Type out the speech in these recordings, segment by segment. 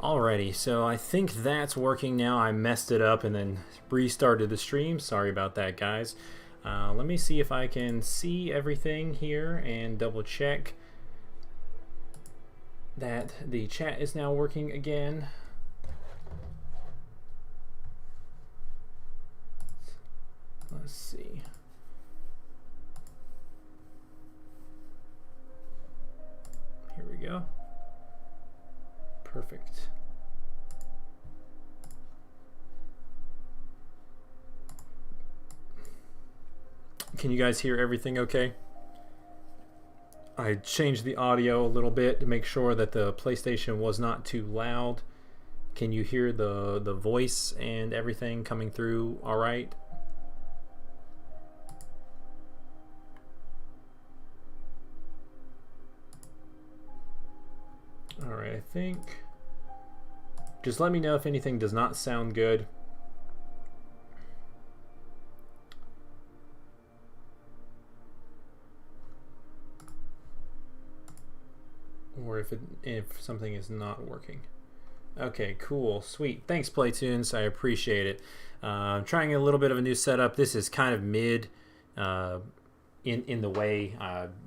Alrighty, so I think that's working now. I messed it up and then restarted the stream. Sorry about that, guys. Let me see if I can see everything here and double check that the chat is now working again. Let's see. Here we go. Perfect. Can you guys hear everything okay? I changed the audio a little bit to make sure that the PlayStation was not too loud. Can you hear the voice and everything coming through all right? All right, I think. Just let me know if anything does not sound good. Or if something is not working. Okay, cool, sweet. Thanks, Playtunes. I appreciate it. Trying a little bit of a new setup. This is kind of mid in the way.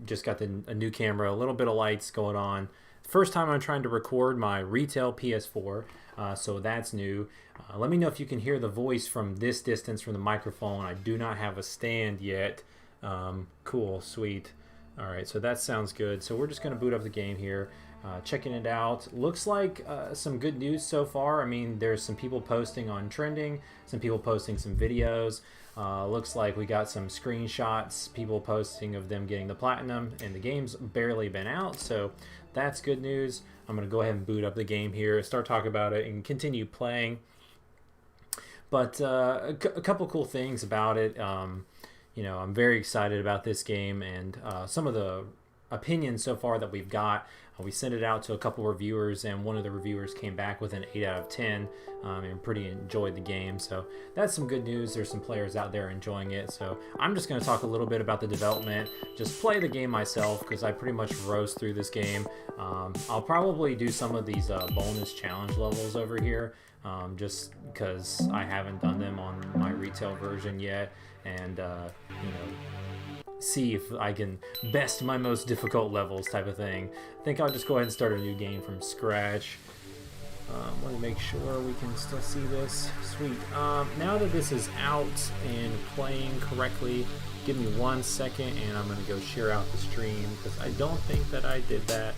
Just got a new camera, a little bit of lights going on. First time I'm trying to record my retail PS4, so that's new. Let me know if you can hear the voice from this distance from the microphone. I do not have a stand yet. Cool, sweet. All right, so that sounds good. So we're just going to boot up the game here, checking it out. Looks like some good news so far. I mean, there's some people posting on trending, some people posting some videos. Looks like we got some screenshots, people posting of them getting the platinum, and the game's barely been out, so that's good news. I'm going to go ahead and boot up the game here, start talking about it, and continue playing. But a couple cool things about it. You know, I'm very excited about this game, and some of the opinions so far that we've got. We sent it out to a couple reviewers, and one of the reviewers came back with an 8 out of 10 and pretty enjoyed the game. So that's some good news. There's some players out there enjoying it. So I'm just going to talk a little bit about the development, just play the game myself because I pretty much rose through this game. I'll probably do some of these bonus challenge levels over here just because I haven't done them on my retail version yet. And, you know, see if I can best my most difficult levels type of thing. I think I'll just go ahead and start a new game from scratch. Let me make sure we can still see this. Sweet. Now that this is out and playing correctly, give me 1 second and I'm going to go share out the stream because I don't think that I did that.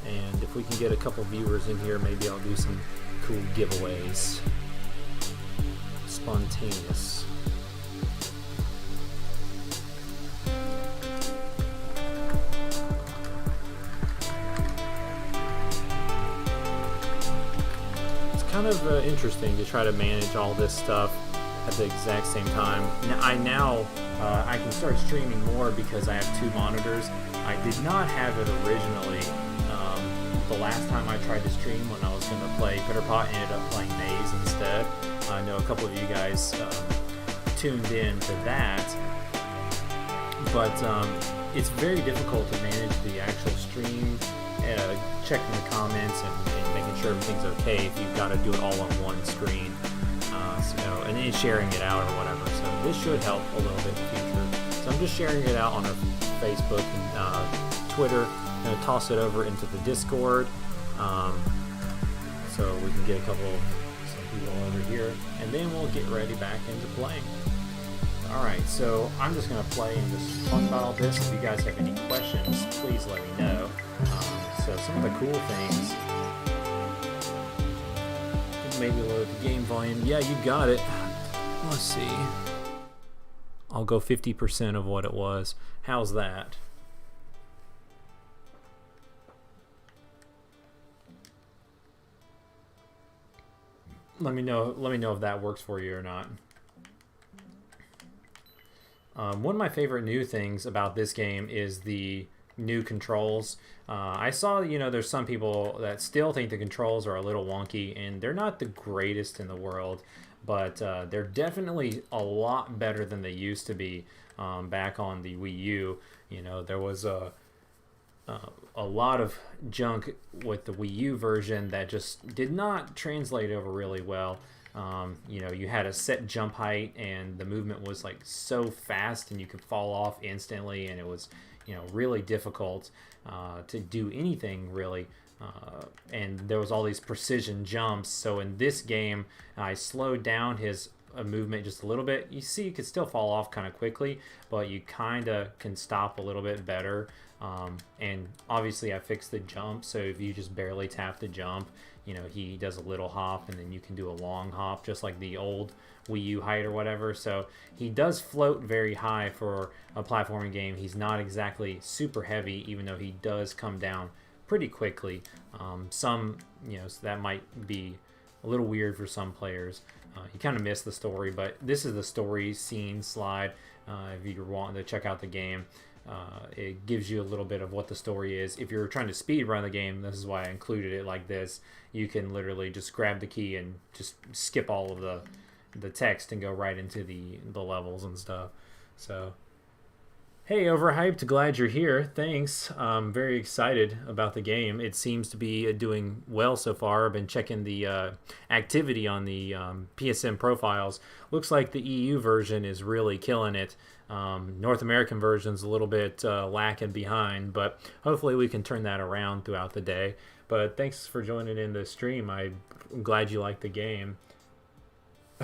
And if we can get a couple viewers in here, maybe I'll do some cool giveaways. Spontaneous. Kind of interesting to try to manage all this stuff at the exact same time. Now I can start streaming more because I have 2 monitors. I did not have it originally. The last time I tried to stream when I was going to play Bitterpot, I ended up playing Maze instead. I know a couple of you guys tuned in to that, but it's very difficult to manage the actual stream, checking the comments and making sure everything's okay if you've got to do it all on one screen, and then sharing it out or whatever. So this should help a little bit in the future. So I'm just sharing it out on our Facebook and Twitter. I'm going to toss it over into the Discord, so we can get some people over here, and then we'll get ready back into playing. Alright, so I'm just going to play and just talk about all this. If you guys have any questions, please let me know. So some of the cool things, maybe load the game volume. Yeah, you got it. Let's see. I'll go 50% of what it was. How's that? Let me know if that works for you or not. One of my favorite new things about this game is the new controls. I saw, there's some people that still think the controls are a little wonky, and they're not the greatest in the world, but they're definitely a lot better than they used to be back on the Wii U. There was a lot of junk with the Wii U version that just did not translate over really well. You had a set jump height, and the movement was like so fast, and you could fall off instantly, and it was, really difficult to do anything really. And there was all these precision jumps. So in this game, I slowed down his movement just a little bit. You see, you could still fall off kind of quickly, but you kind of can stop a little bit better. And obviously, I fixed the jump, so if you just barely tap the jump, he does a little hop, and then you can do a long hop, just like the old Wii U height or whatever. So he does float very high for a platforming game. He's not exactly super heavy, even though he does come down pretty quickly. So that might be a little weird for some players. You kind of miss the story, but this is the story scene slide. If you're wanting to check out the game, it gives you a little bit of what the story is. If you're trying to speed run the game, this is why I included it like this. You can literally just grab the key and just skip all of the text and go right into the levels and stuff. So, hey, Overhyped, glad you're here. Thanks. I'm very excited about the game. It seems to be doing well so far. I've been checking the activity on the PSN profiles. Looks like the EU version is really killing it. North American version's a little bit lacking behind, but hopefully we can turn that around throughout the day. But thanks for joining in the stream. I'm glad you like the game.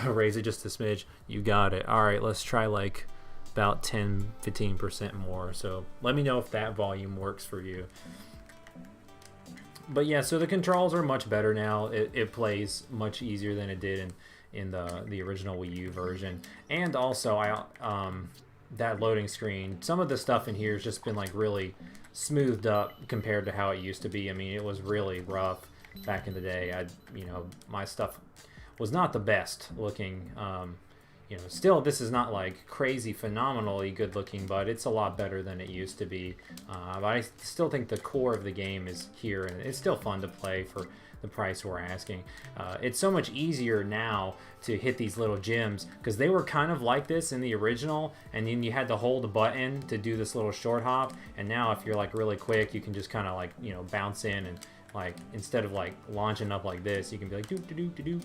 Raise it just a smidge. You got it. All right, let's try like about 10-15% more. So let me know if that volume works for you. But yeah, so the controls are much better now. It plays much easier than it did in the original Wii U version. And also, that loading screen, some of the stuff in here has just been like really smoothed up compared to how it used to be. I mean, it was really rough back in the day. My stuff was not the best looking. Still, this is not like crazy phenomenally good looking, but it's a lot better than it used to be. But I still think the core of the game is here, and it's still fun to play for the price we're asking. It's so much easier now to hit these little gems, because they were kind of like this in the original, and then you had to hold a button to do this little short hop, and now if you're like really quick, you can just kind of like bounce in, and like instead of like launching up like this, you can be like do do do do do.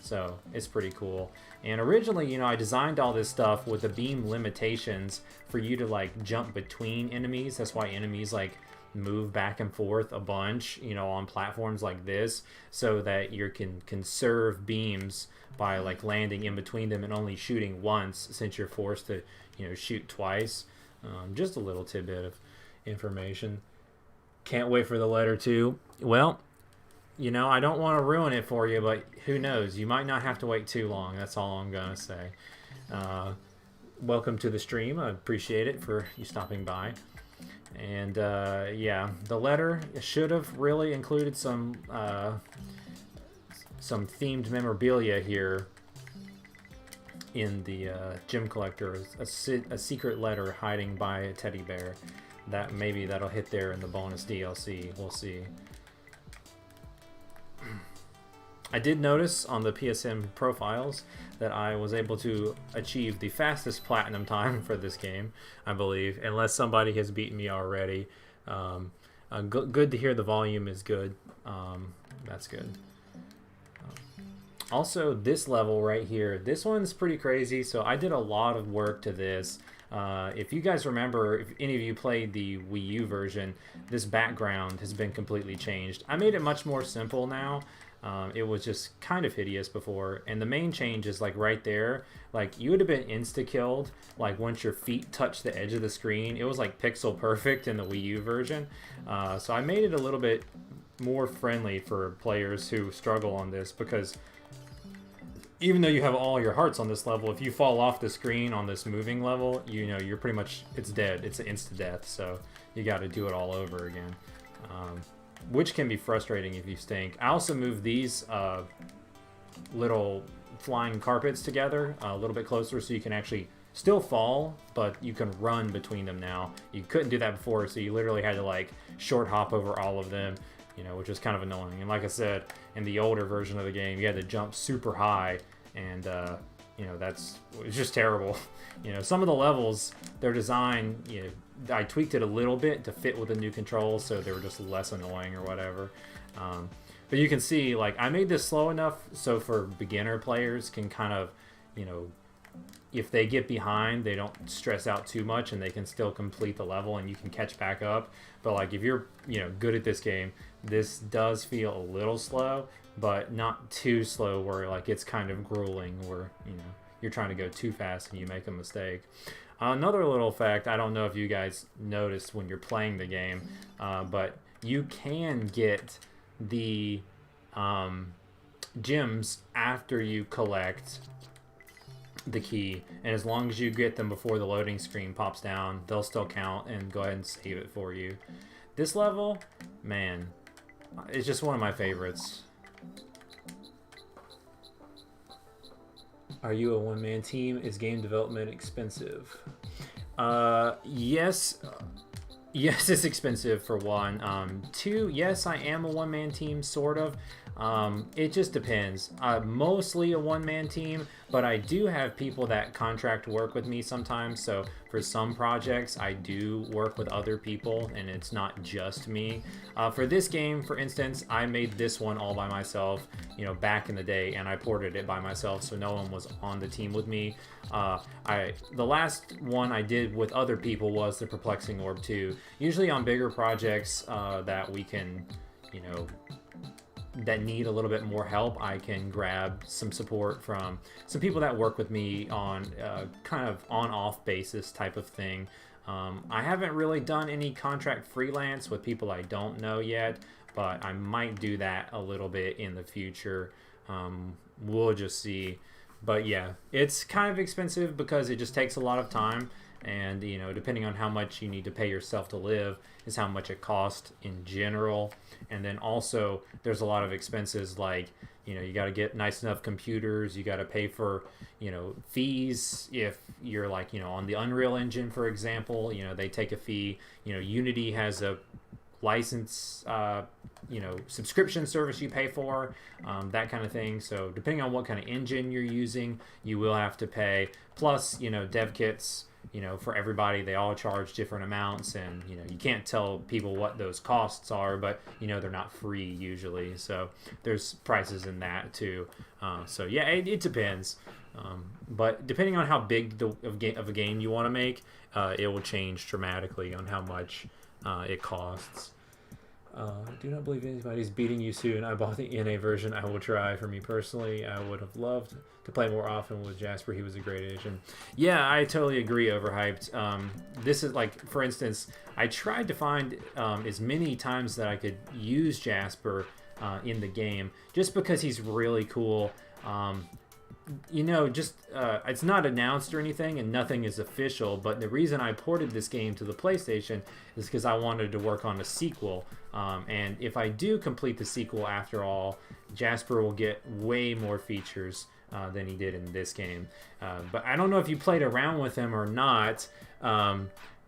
So it's pretty cool. And originally, I designed all this stuff with the beam limitations for you to like jump between enemies. That's why enemies like move back and forth a bunch, on platforms like this, so that you can conserve beams by like landing in between them and only shooting once, since you're forced to, shoot twice. Just a little tidbit of information. Can't wait for the letter 2. Well, I don't want to ruin it for you, but who knows? You might not have to wait too long. That's all I'm going to say. Welcome to the stream. I appreciate it for you stopping by. And, yeah, the letter should have really included some themed memorabilia here in the gem collector. A secret letter hiding by a teddy bear. Maybe that'll hit there in the bonus DLC. We'll see. I did notice on the PSN profiles that I was able to achieve the fastest platinum time for this game, I believe, unless somebody has beaten me already. Good to hear the volume is good. That's good. Also, this level right here, this one's pretty crazy, so I did a lot of work to this. If you guys remember, if any of you played the Wii U version, this background has been completely changed. I made it much more simple now. It was just kind of hideous before, and the main change is like right there, like you would have been insta-killed like once your feet touched the edge of the screen. It was like pixel perfect in the Wii U version. So I made it a little bit more friendly for players who struggle on this, because even though you have all your hearts on this level, if you fall off the screen on this moving level, you're pretty much, it's dead. It's an insta-death, so you got to do it all over again. Which can be frustrating if you stink. I also moved these little flying carpets together a little bit closer, so you can actually still fall, but you can run between them now. You couldn't do that before, so you literally had to like short hop over all of them, which is kind of annoying. And like I said, in the older version of the game, you had to jump super high, and it's just terrible. Some of the levels, they're designed, I tweaked it a little bit to fit with the new controls, so they were just less annoying or whatever. But you can see, like, I made this slow enough so for beginner players can kind of, you know, if they get behind, they don't stress out too much and they can still complete the level and you can catch back up. But like if you're, you know, good at this game, this does feel a little slow, but not too slow where like it's kind of grueling where, you know, you're trying to go too fast and you make a mistake. Another little fact, I don't know if you guys noticed when you're playing the game, but you can get the gems after you collect the key, and as long as you get them before the loading screen pops down, they'll still count and go ahead and save it for you. This level, man, it's just one of my favorites. Are you a one-man team? Is game development expensive? Yes. Yes, it's expensive for one. Two, yes, I am a one-man team, sort of. It just depends. Mostly a one-man team, but I do have people that contract work with me sometimes. So for some projects, I do work with other people, and it's not just me. For this game, for instance, I made this one all by myself, you know, back in the day, and I ported it by myself, so no one was on the team with me. The last one I did with other people was the Perplexing Orb 2. Usually on bigger projects that we can, you know, that need a little bit more help, I can grab some support from some people that work with me on kind of on-off basis type of thing. I haven't really done any contract freelance with people I don't know yet, but I might do that a little bit in the future. We'll just see. But yeah, it's kind of expensive because it just takes a lot of time, and you know, depending on how much you need to pay yourself to live is how much it costs in general. And then also there's a lot of expenses, like, you know, you got to get nice enough computers, you got to pay for, you know, fees if you're like, you know, on the Unreal Engine, for example, you know, they take a fee. You know, Unity has a license, you know, subscription service you pay for, that kind of thing. So depending on what kind of engine you're using, you will have to pay. Plus, you know, dev kits, you know, for everybody, they all charge different amounts, and you know, you can't tell people what those costs are, but you know, they're not free usually, so there's prices in that too. So yeah, it depends, but depending on how big of a game you want to make, it will change dramatically on how much it costs. Do not believe anybody's beating you soon. I bought the NA version. I will try. For me personally, I would have loved to play more often with Jasper. He was a great addition. Yeah, I totally agree. Overhyped. This is like, for instance, I tried to find as many times that I could use Jasper in the game, just because he's really cool. You know, just it's not announced or anything, and nothing is official, but the reason I ported this game to the PlayStation is because I wanted to work on a sequel, and if I do complete the sequel after all, Jasper will get way more features than he did in this game. But I don't know if you played around with him or not,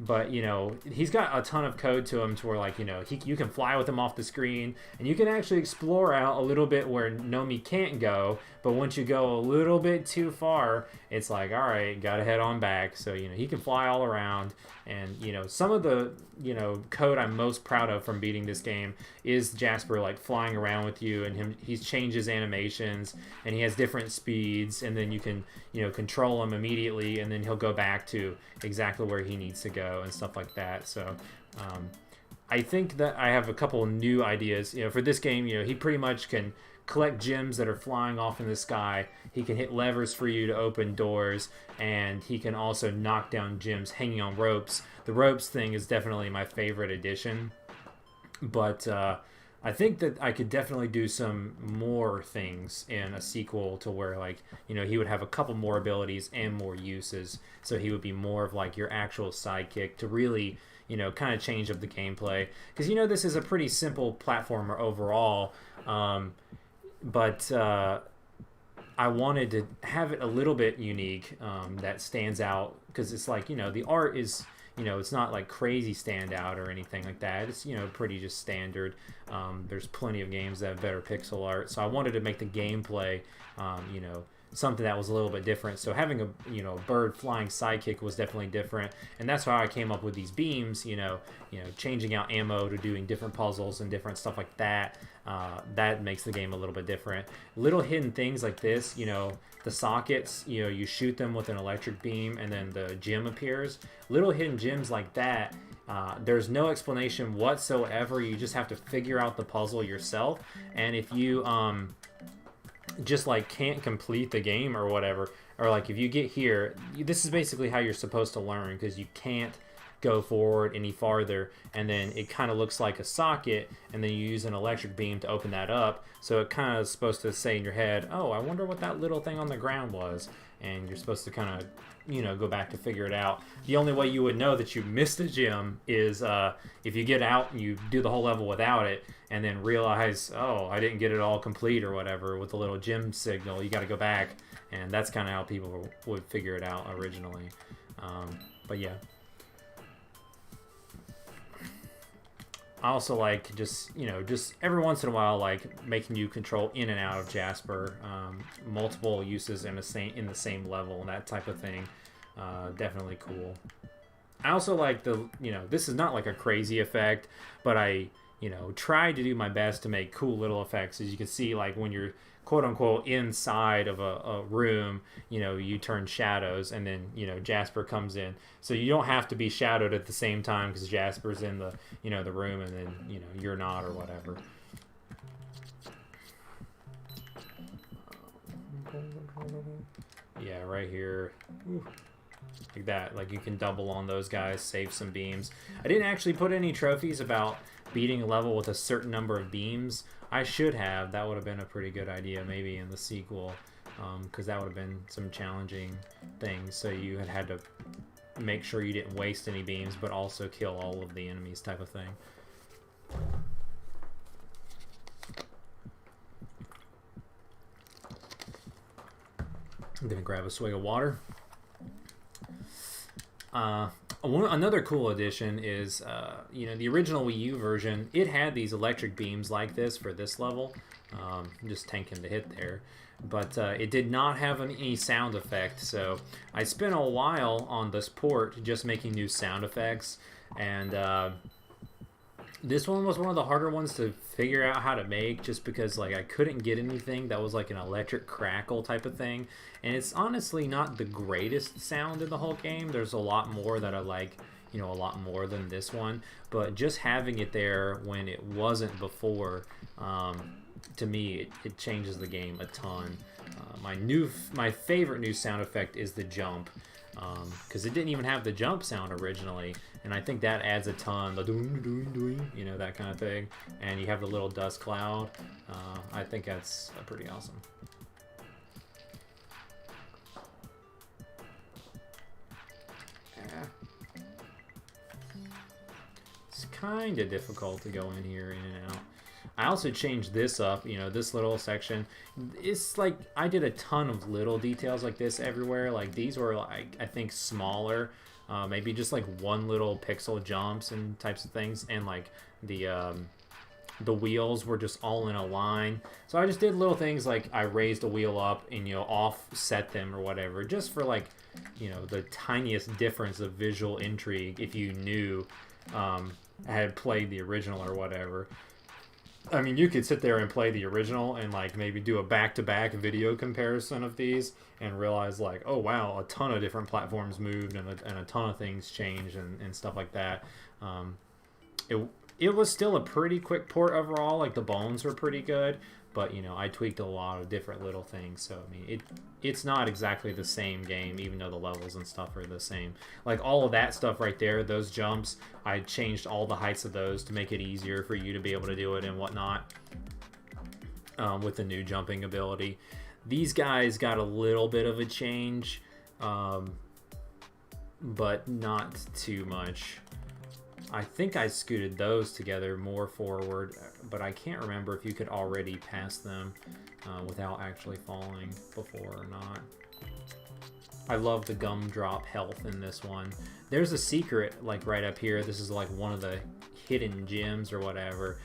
but you know, he's got a ton of code to him to where, like, you know, you can fly with him off the screen, and you can actually explore out a little bit where Nomi can't go. But once you go a little bit too far, it's like, all right, gotta head on back. So you know, he can fly all around. And you know, some of the, you know, code I'm most proud of from beating this game is Jasper like flying around with you, and he changes animations, and he has different speeds, and then you can, you know, control him immediately, and then he'll go back to exactly where he needs to go and stuff like that. So I think that I have a couple new ideas, you know, for this game. You know, he pretty much can collect gems that are flying off in the sky. He can hit levers for you to open doors, and he can also knock down gems hanging on ropes. The ropes thing is definitely my favorite addition, but I think that I could definitely do some more things in a sequel to where, like, you know, he would have a couple more abilities and more uses, so he would be more of like your actual sidekick to really, you know, kind of change up the gameplay. Because, you know, this is a pretty simple platformer overall, but I wanted to have it a little bit unique, that stands out, because it's like, you know, the art is, you know, it's not like crazy standout or anything like that. It's, you know, pretty just standard. There's plenty of games that have better pixel art, so I wanted to make the gameplay, you know, something that was a little bit different. So having a bird flying sidekick was definitely different, and that's why I came up with these beams. Changing out ammo to doing different puzzles and different stuff like that. That makes the game a little bit different. Little hidden things like this, the sockets, you shoot them with an electric beam and then the gem appears. Little hidden gems like that. There's no explanation whatsoever. You just have to figure out the puzzle yourself. And if you just like can't complete the game or whatever, or like if you get here, this is basically how you're supposed to learn, because you can't go forward any farther, and then it kind of looks like a socket, and then you use an electric beam to open that up. So it kind of is supposed to say in your head, oh, I wonder what that little thing on the ground was, and you're supposed to kind of go back to figure it out. The only way you would know that you missed a gem is if you get out and you do the whole level without it, and then realize, oh, I didn't get it all complete or whatever with the little gem signal. You got to go back, and that's kind of how people would figure it out originally. But yeah. I also like just every once in a while, like making you control in and out of Jasper, multiple uses in the same level and that type of thing. Definitely cool. I also like this is not like a crazy effect, but I tried to do my best to make cool little effects. As you can see, like when you're quote unquote inside of a room, you turn shadows, and then Jasper comes in, so you don't have to be shadowed at the same time because Jasper's in the the room, and then you're not or whatever. Yeah, right here. Ooh. Like that, like you can double on those guys, save some beams. I didn't actually put any trophies about beating a level with a certain number of beams. I should have. That would have been a pretty good idea maybe in the sequel, because that would have been some challenging things. So you had to make sure you didn't waste any beams, but also kill all of the enemies type of thing. I'm gonna grab a swig of water. Another cool addition is, the original Wii U version, it had these electric beams like this for this level, just tanking the hit there, but it did not have any sound effect, so I spent a while on this port just making new sound effects, and this one was one of the harder ones to figure out how to make, just because like I couldn't get anything that was like an electric crackle type of thing, and it's honestly not the greatest sound in the whole game. There's a lot more that I like, a lot more than this one, but just having it there when it wasn't before, to me it changes the game a ton. My favorite new sound effect is the jump, because it didn't even have the jump sound originally, and I think that adds a ton, the doing, that kind of thing, and you have the little dust cloud. I think that's pretty awesome. It's kind of difficult to go in here, in and out. I also changed this up, this little section. It's like I did a ton of little details like this everywhere. Like these were, like, I think smaller, maybe just like one little pixel jumps and types of things, and like the wheels were just all in a line. So I just did little things like I raised a wheel up and offset them or whatever, just for like the tiniest difference of visual intrigue if you knew had played the original or whatever. I mean, you could sit there and play the original and like maybe do a back-to-back video comparison of these and realize like, oh wow, a ton of different platforms moved and a ton of things changed and stuff like that. It was still a pretty quick port overall. Like the bones were pretty good, but I tweaked a lot of different little things. So I mean, it's not exactly the same game, even though the levels and stuff are the same. Like all of that stuff right there, those jumps, I changed all the heights of those to make it easier for you to be able to do it and whatnot, with the new jumping ability. These guys got a little bit of a change, but not too much. I think I scooted those together more forward, but I can't remember if you could already pass them without actually falling before or not. I love the gumdrop health in this one. There's a secret like right up here. This is like one of the hidden gems or whatever.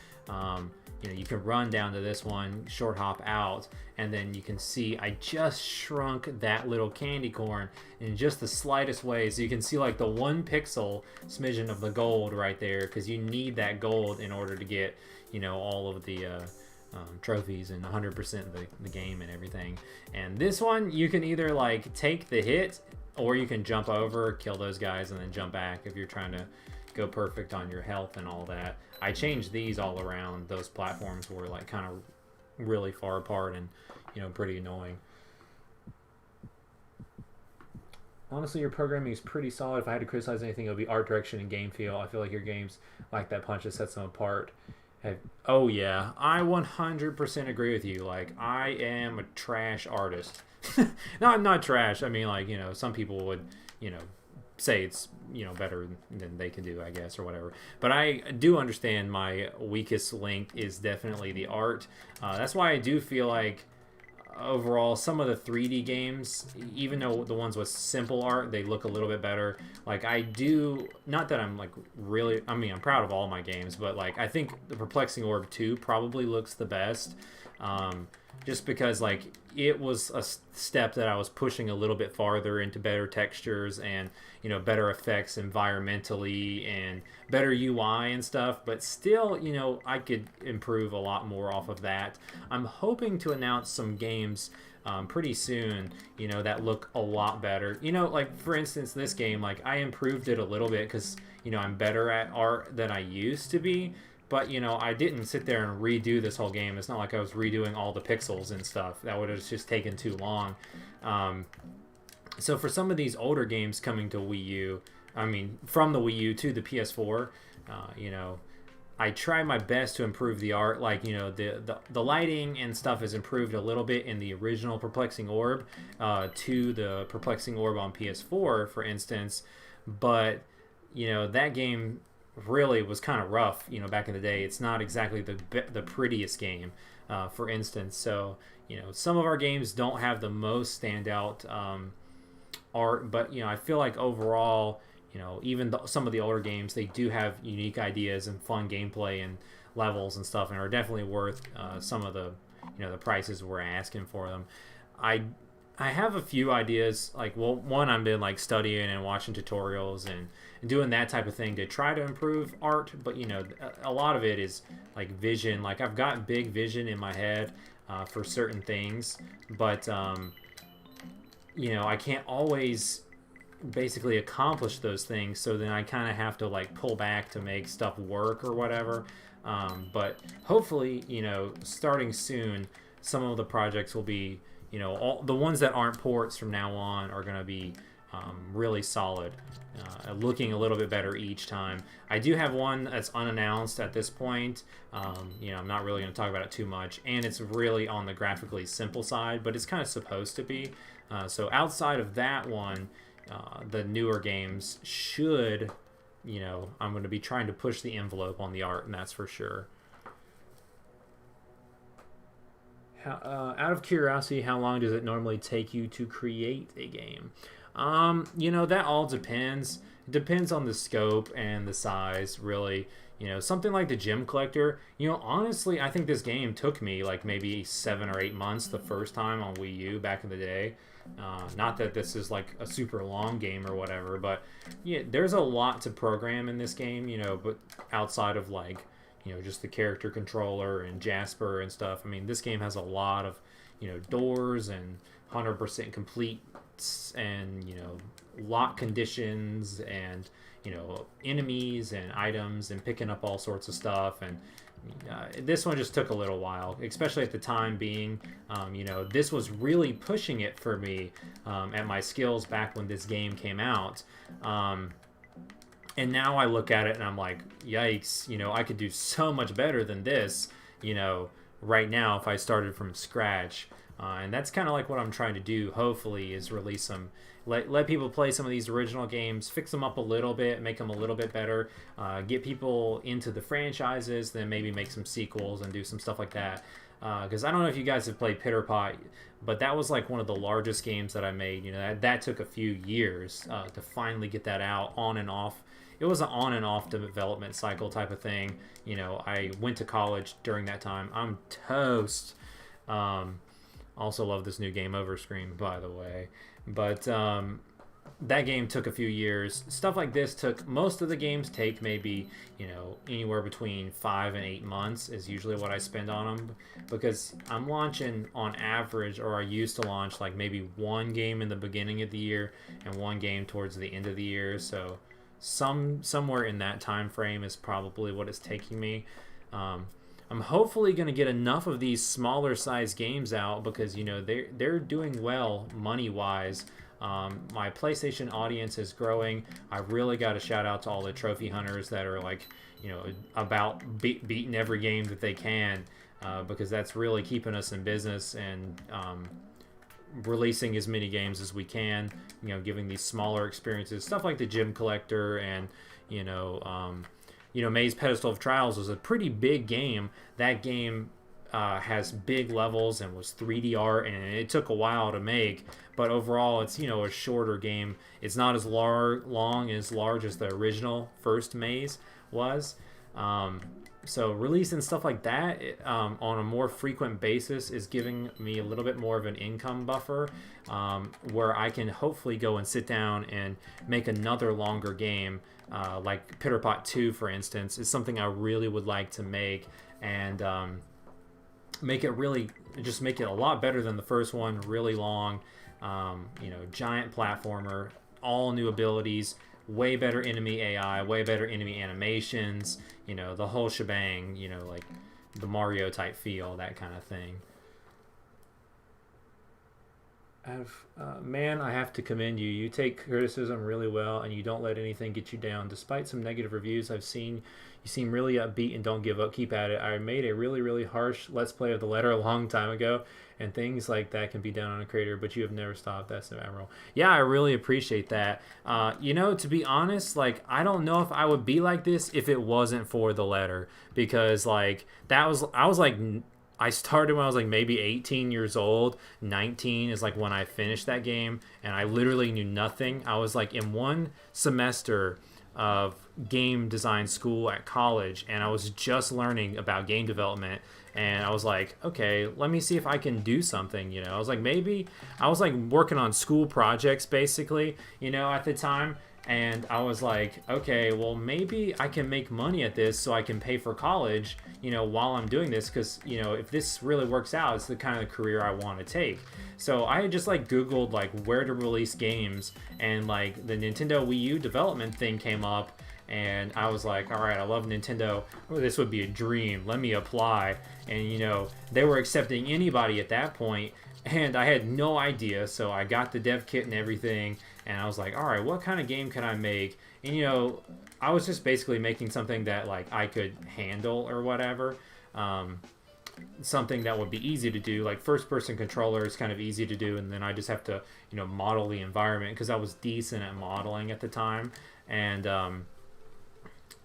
you can run down to this one, short hop out, and then you can see I just shrunk that little candy corn in just the slightest way. So you can see like the 1 pixel smidgen of the gold right there, because you need that gold in order to get, all of the trophies and 100% the game and everything. And this one, you can either like take the hit, or you can jump over, kill those guys, and then jump back if you're trying to go perfect on your health and all that. I changed these all around. Those platforms were like kind of really far apart and pretty annoying. Honestly, your programming is pretty solid. If I had to criticize anything, it would be art direction and game feel. I feel like your games like that punch that sets them apart. Oh yeah, I 100% agree with you. Like, I am a trash artist. No, I'm not trash. I mean, like, some people would, say it's, better than they can do, I guess, or whatever. But I do understand my weakest link is definitely the art. That's why I do feel like overall some of the 3D games, even though the ones with simple art, they look a little bit better. Like, I do, not that I'm like really, I mean, I'm proud of all my games, but like I think the Perplexing Orb 2 probably looks the best, just because like it was a step that I was pushing a little bit farther into better textures and better effects environmentally and better UI and stuff. But still, I could improve a lot more off of that. I'm hoping to announce some games pretty soon, that look a lot better. Like for instance, this game, like I improved it a little bit because I'm better at art than I used to be. But, I didn't sit there and redo this whole game. It's not like I was redoing all the pixels and stuff. That would have just taken too long. So for some of these older games coming to Wii U, I mean, from the Wii U to the PS4, I try my best to improve the art. Like, the lighting and stuff is improved a little bit in the original Perplexing Orb to the Perplexing Orb on PS4, for instance. But, that game really was kind of rough, back in the day. It's not exactly the prettiest game, for instance. So, some of our games don't have the most standout art, but I feel like overall, even some of the older games, they do have unique ideas and fun gameplay and levels and stuff, and are definitely worth some of the the prices we're asking for them. I have a few ideas. Like, well, one, I've been like studying and watching tutorials and doing that type of thing to try to improve art, but a lot of it is like vision. Like, I've got big vision in my head for certain things, but I can't always basically accomplish those things, so then I kind of have to like pull back to make stuff work or whatever. But hopefully, starting soon, some of the projects will be, all the ones that aren't ports from now on are going to be really solid, looking a little bit better each time. I do have one that's unannounced at this point. I'm not really going to talk about it too much, and it's really on the graphically simple side, but it's kind of supposed to be. So outside of that one, the newer games should, I'm going to be trying to push the envelope on the art, and that's for sure. Out of curiosity, how long does it normally take you to create a game? That all depends. It depends on the scope and the size, really. Something like the Gem Collector, honestly, I think this game took me like maybe 7 or 8 months the first time on Wii U back in the day. Not that this is like a super long game or whatever, but yeah, there's a lot to program in this game, but outside of like, just the character controller and Jasper and stuff. I mean, this game has a lot of, doors and 100% complete and, lock conditions and, enemies and items and picking up all sorts of stuff. And this one just took a little while, especially at the time being, this was really pushing it for me at my skills back when this game came out. And now I look at it and I'm like, yikes, I could do so much better than this, right now if I started from scratch. And that's kind of like what I'm trying to do, hopefully, is release some, let people play some of these original games, fix them up a little bit, make them a little bit better, get people into the franchises, then maybe make some sequels and do some stuff like that. because I don't know if you guys have played Pitter Pot, but that was like one of the largest games that I made. You know, that took a few years to finally get that out on and off. It was an on and off development cycle type of thing. You know, I went to college during that time. I'm toast. Also love this new Game Over screen, by the way. But that game took a few years. Stuff like this took, most of the games take maybe, you know, anywhere between 5 and 8 months is usually what I spend on them, because I'm launching on average, or I used to launch like maybe one game in the beginning of the year and one game towards the end of the year. So somewhere in that time frame is probably what it's taking me. I'm hopefully going to get enough of these smaller size games out, because, you know, they're doing well money wise. My PlayStation audience is growing. I really got to shout out to all the trophy hunters that are like, you know, about beating every game that they can, because that's really keeping us in business, and releasing as many games as we can, you know, giving these smaller experiences, stuff like the Gym Collector, and you know, Maze Pedestal of Trials was a pretty big game. That game has big levels and was 3D art, and it took a while to make, but overall it's, you know, a shorter game. It's not as long as large as the original first Maze was. So releasing stuff like that on a more frequent basis is giving me a little bit more of an income buffer, where I can hopefully go and sit down and make another longer game, like Pitter Pot 2, for instance, is something I really would like to make, and make it a lot better than the first one, really long, you know, giant platformer, all new abilities, way better enemy AI, way better enemy animations, you know, the whole shebang, you know, like the Mario type feel, that kind of thing. Man, I have to commend you. You take criticism really well, and you don't let anything get you down. Despite some negative reviews I've seen, you seem really upbeat and don't give up. Keep at it. I made a really, really harsh Let's Play of the letter a long time ago, and things like that can be done on a creator, but you have never stopped. That's admirable. Yeah, I really appreciate that. You know, to be honest, like, I don't know if I would be like this if it wasn't for the letter, because, like, I started when I was like maybe 18 years old. 19 is like when I finished that game, and I literally knew nothing. I was like in one semester of game design school at college, and I was just learning about game development, and I was like, okay, let me see if I can do something, you know. I was like working on school projects basically, you know, at the time. And I was like, okay, well, maybe I can make money at this so I can pay for college, you know, while I'm doing this, because, you know, if this really works out, it's the kind of career I want to take. So I just like Googled like where to release games, and like the Nintendo Wii U development thing came up, and I was like, all right, I love Nintendo. Oh, this would be a dream. Let me apply. And, you know, they were accepting anybody at that point, and I had no idea. So I got the dev kit and everything, and I was like, all right, what kind of game can I make? And, you know, I was just basically making something that like I could handle or whatever. Something that would be easy to do, like first person controller is kind of easy to do, and then I just have to, you know, model the environment, because I was decent at modeling at the time. And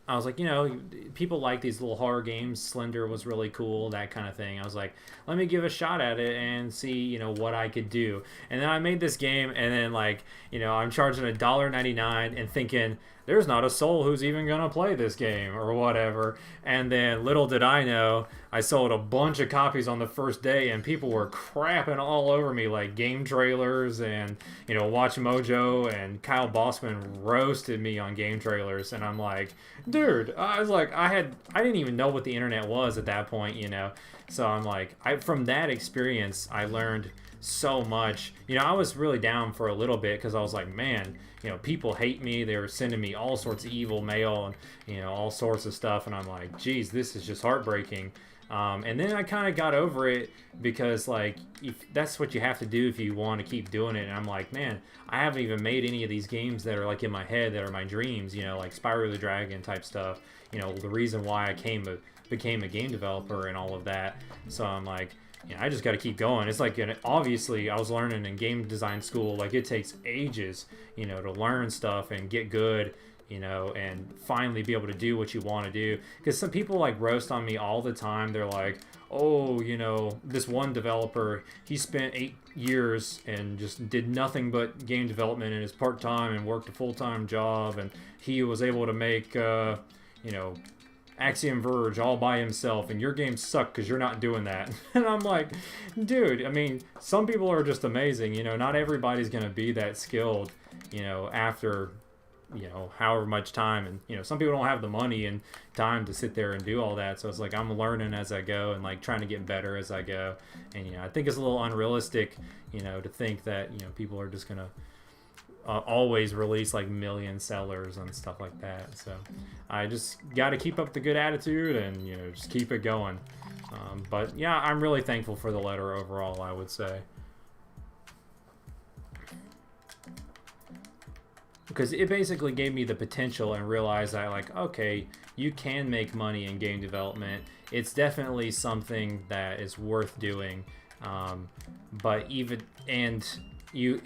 I was like, you know, people like these little horror games. Slender was really cool, that kind of thing. I was like, let me give a shot at it and see, you know, what I could do. And then I made this game, and then, like, you know, I'm charging $1.99 and thinking, there's not a soul who's even going to play this game or whatever. And then little did I know, I sold a bunch of copies on the first day, and people were crapping all over me, like Game Trailers and, you know, Watch Mojo, and Kyle Bossman roasted me on Game Trailers. And I'm like, dude, I was like, I didn't even know what the internet was at that point, you know. So I'm like, from that experience, I learned so much. You know, I was really down for a little bit, because I was like, man, you know, people hate me. They were sending me all sorts of evil mail and, you know, all sorts of stuff. And I'm like, geez, this is just heartbreaking. And then I kind of got over it, because, like, if that's what you have to do if you want to keep doing it. And I'm like, man, I haven't even made any of these games that are, like, in my head, that are my dreams, you know, like Spyro the Dragon type stuff. You know, the reason why I became a game developer and all of that. So I'm like, you know, I just got to keep going. It's like, obviously I was learning in game design school, like, it takes ages, you know, to learn stuff and get good, and finally be able to do what you want to do. Because some people like roast on me all the time. They're like, oh, this one developer, he spent 8 years and just did nothing but game development in his part-time and worked a full-time job, and he was able to make, Axiom Verge all by himself, and your games suck because you're not doing that. And I'm like, dude, I mean, some people are just amazing. Not everybody's going to be that skilled, after, however much time. And, some people don't have the money and time to sit there and do all that. So it's like I'm learning as I go and like trying to get better as I go. And, I think it's a little unrealistic, to think that, people are just going to always release like million sellers and stuff like that. So I just got to keep up the good attitude and just keep it going. But yeah, I'm really thankful for the letter overall, I would say, because it basically gave me the potential and realized that, like, okay, you can make money in game development. It's definitely something that is worth doing. But even you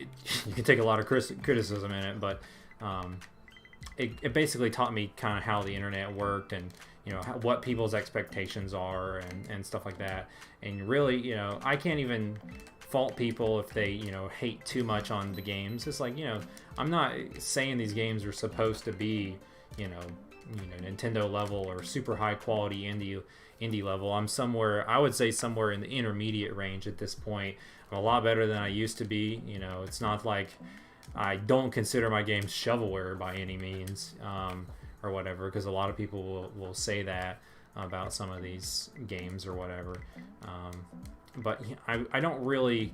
can take a lot of criticism in it, but it basically taught me kind of how the internet worked and what people's expectations are and stuff like that. And really, I can't even fault people if they hate too much on the games. It's like, I'm not saying these games are supposed to be Nintendo level or super high quality indie level. I'm somewhere, I would say somewhere in the intermediate range at this point. I'm a lot better than I used to be. It's not like I don't consider my games shovelware by any means, or whatever, because a lot of people will say that about some of these games or whatever. But I don't really,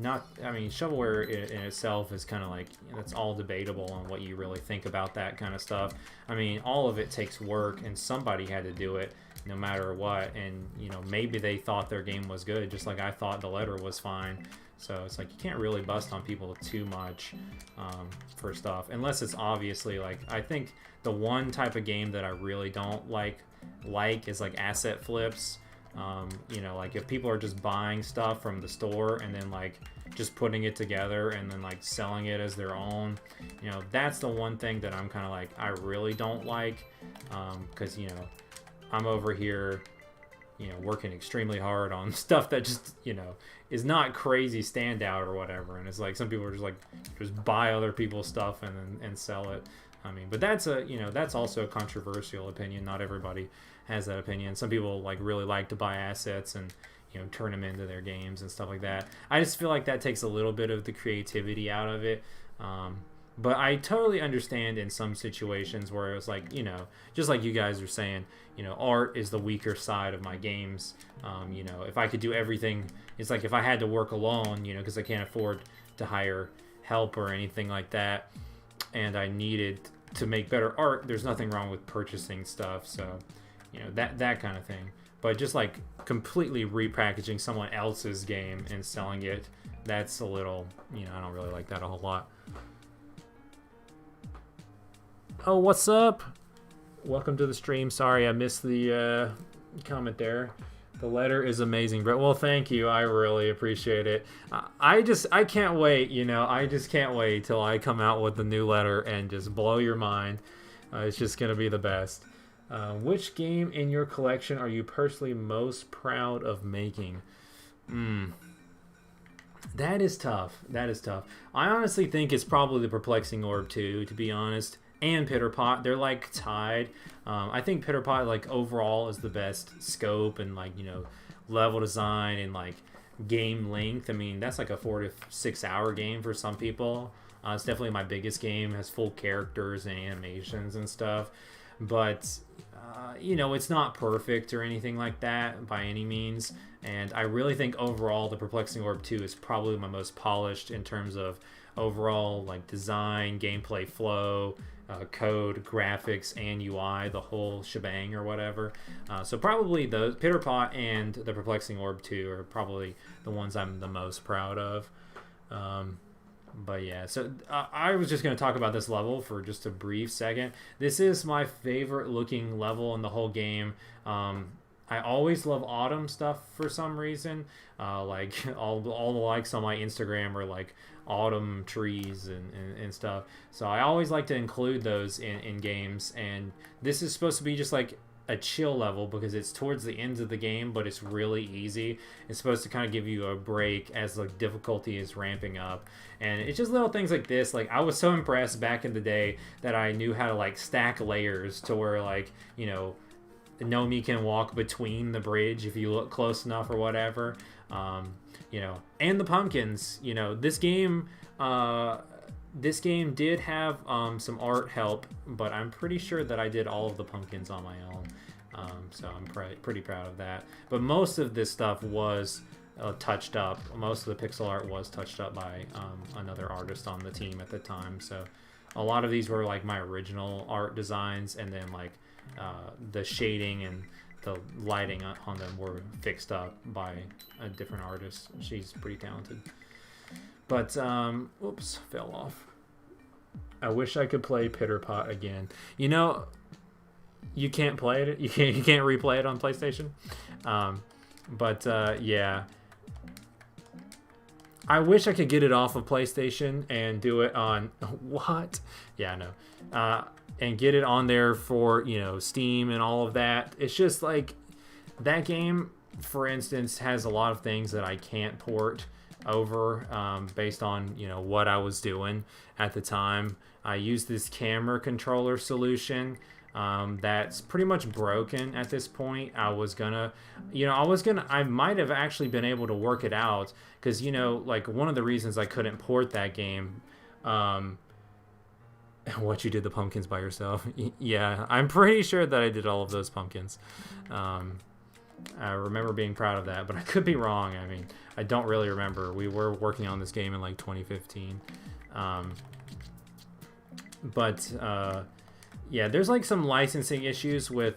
shovelware in itself is kind of like, that's all debatable on what you really think about that kind of stuff. All of it takes work, and somebody had to do it no matter what. And, maybe they thought their game was good, just like I thought the letter was fine. So it's like, you can't really bust on people too much for stuff, unless it's obviously, like, I think the one type of game that I really don't like is like asset flips. Like if people are just buying stuff from the store and then like just putting it together and then like selling it as their own, that's the one thing that I'm kind of like, I really don't like, because I'm over here working extremely hard on stuff that just is not crazy standout or whatever, and it's like some people are just like, just buy other people's stuff and sell it. But that's that's also a controversial opinion. Not everybody has that opinion. Some people like really like to buy assets and turn them into their games and stuff like that. I just feel like that takes a little bit of the creativity out of it. But I totally understand in some situations where it's like, just like you guys are saying, art is the weaker side of my games. If I could do everything, it's like if I had to work alone, because I can't afford to hire help or anything like that, and I needed to make better art, there's nothing wrong with purchasing stuff. So, that kind of thing. But just like completely repackaging someone else's game and selling it, that's a little, I don't really like that a whole lot. Oh, what's up? Welcome to the stream. Sorry, I missed the comment there. The letter is amazing, bro. Well, thank you. I really appreciate it. I can't wait, I just can't wait till I come out with the new letter and just blow your mind. It's just going to be the best. Which game in your collection are you personally most proud of making? That is tough. I honestly think it's probably the Perplexing Orb 2, to be honest. And Pitterpot, they're like tied. I think Pitterpot like overall is the best scope and like level design and like game length. That's like a 4 to 6 hour game for some people. It's definitely my biggest game. It has full characters and animations and stuff, but it's not perfect or anything like that by any means. And I really think overall the Perplexing Orb 2 is probably my most polished in terms of overall like design, gameplay flow, code, graphics, and UI, the whole shebang or whatever. So probably those, Pitterpot and the Perplexing Orb 2 are probably the ones I'm the most proud of. But yeah, so I was just going to talk about this level for just a brief second. This is my favorite looking level in the whole game. I always love autumn stuff for some reason. Like all the likes on my Instagram are like autumn trees and stuff. So I always like to include those in games, and this is supposed to be just like a chill level because it's towards the ends of the game, but it's really easy. It's supposed to kind of give you a break as like difficulty is ramping up, and it's just little things like this. Like I was so impressed back in the day that I knew how to like stack layers to where like, you know, Nomi can walk between the bridge if you look close enough or whatever. You know, and the pumpkins, you know, this game did have some art help, but I'm pretty sure that I did all of the pumpkins on my own. So I'm pretty proud of that. But most of this stuff was touched up. Most of the pixel art was touched up by another artist on the team at the time. So a lot of these were like my original art designs, and then like the shading and the lighting on them were fixed up by a different artist. She's pretty talented. But, oops, fell off. I wish I could play Pitter Pot again. You know, you can't play it. You can't replay it on PlayStation. Yeah. I wish I could get it off of PlayStation and do it on... What? Yeah, no. And get it on there for, you know, Steam and all of that. It's just like that game, for instance, has a lot of things that I can't port over based on, you know, what I was doing at the time. I used this camera controller solution that's pretty much broken at this point. I might have actually been able to work it out because, you know, like one of the reasons I couldn't port that game, what, you did the pumpkins by yourself? Yeah, I'm pretty sure that I did all of those pumpkins. I remember being proud of that, but I could be wrong. I mean, I don't really remember. We were working on this game in like 2015. Yeah, there's like some licensing issues with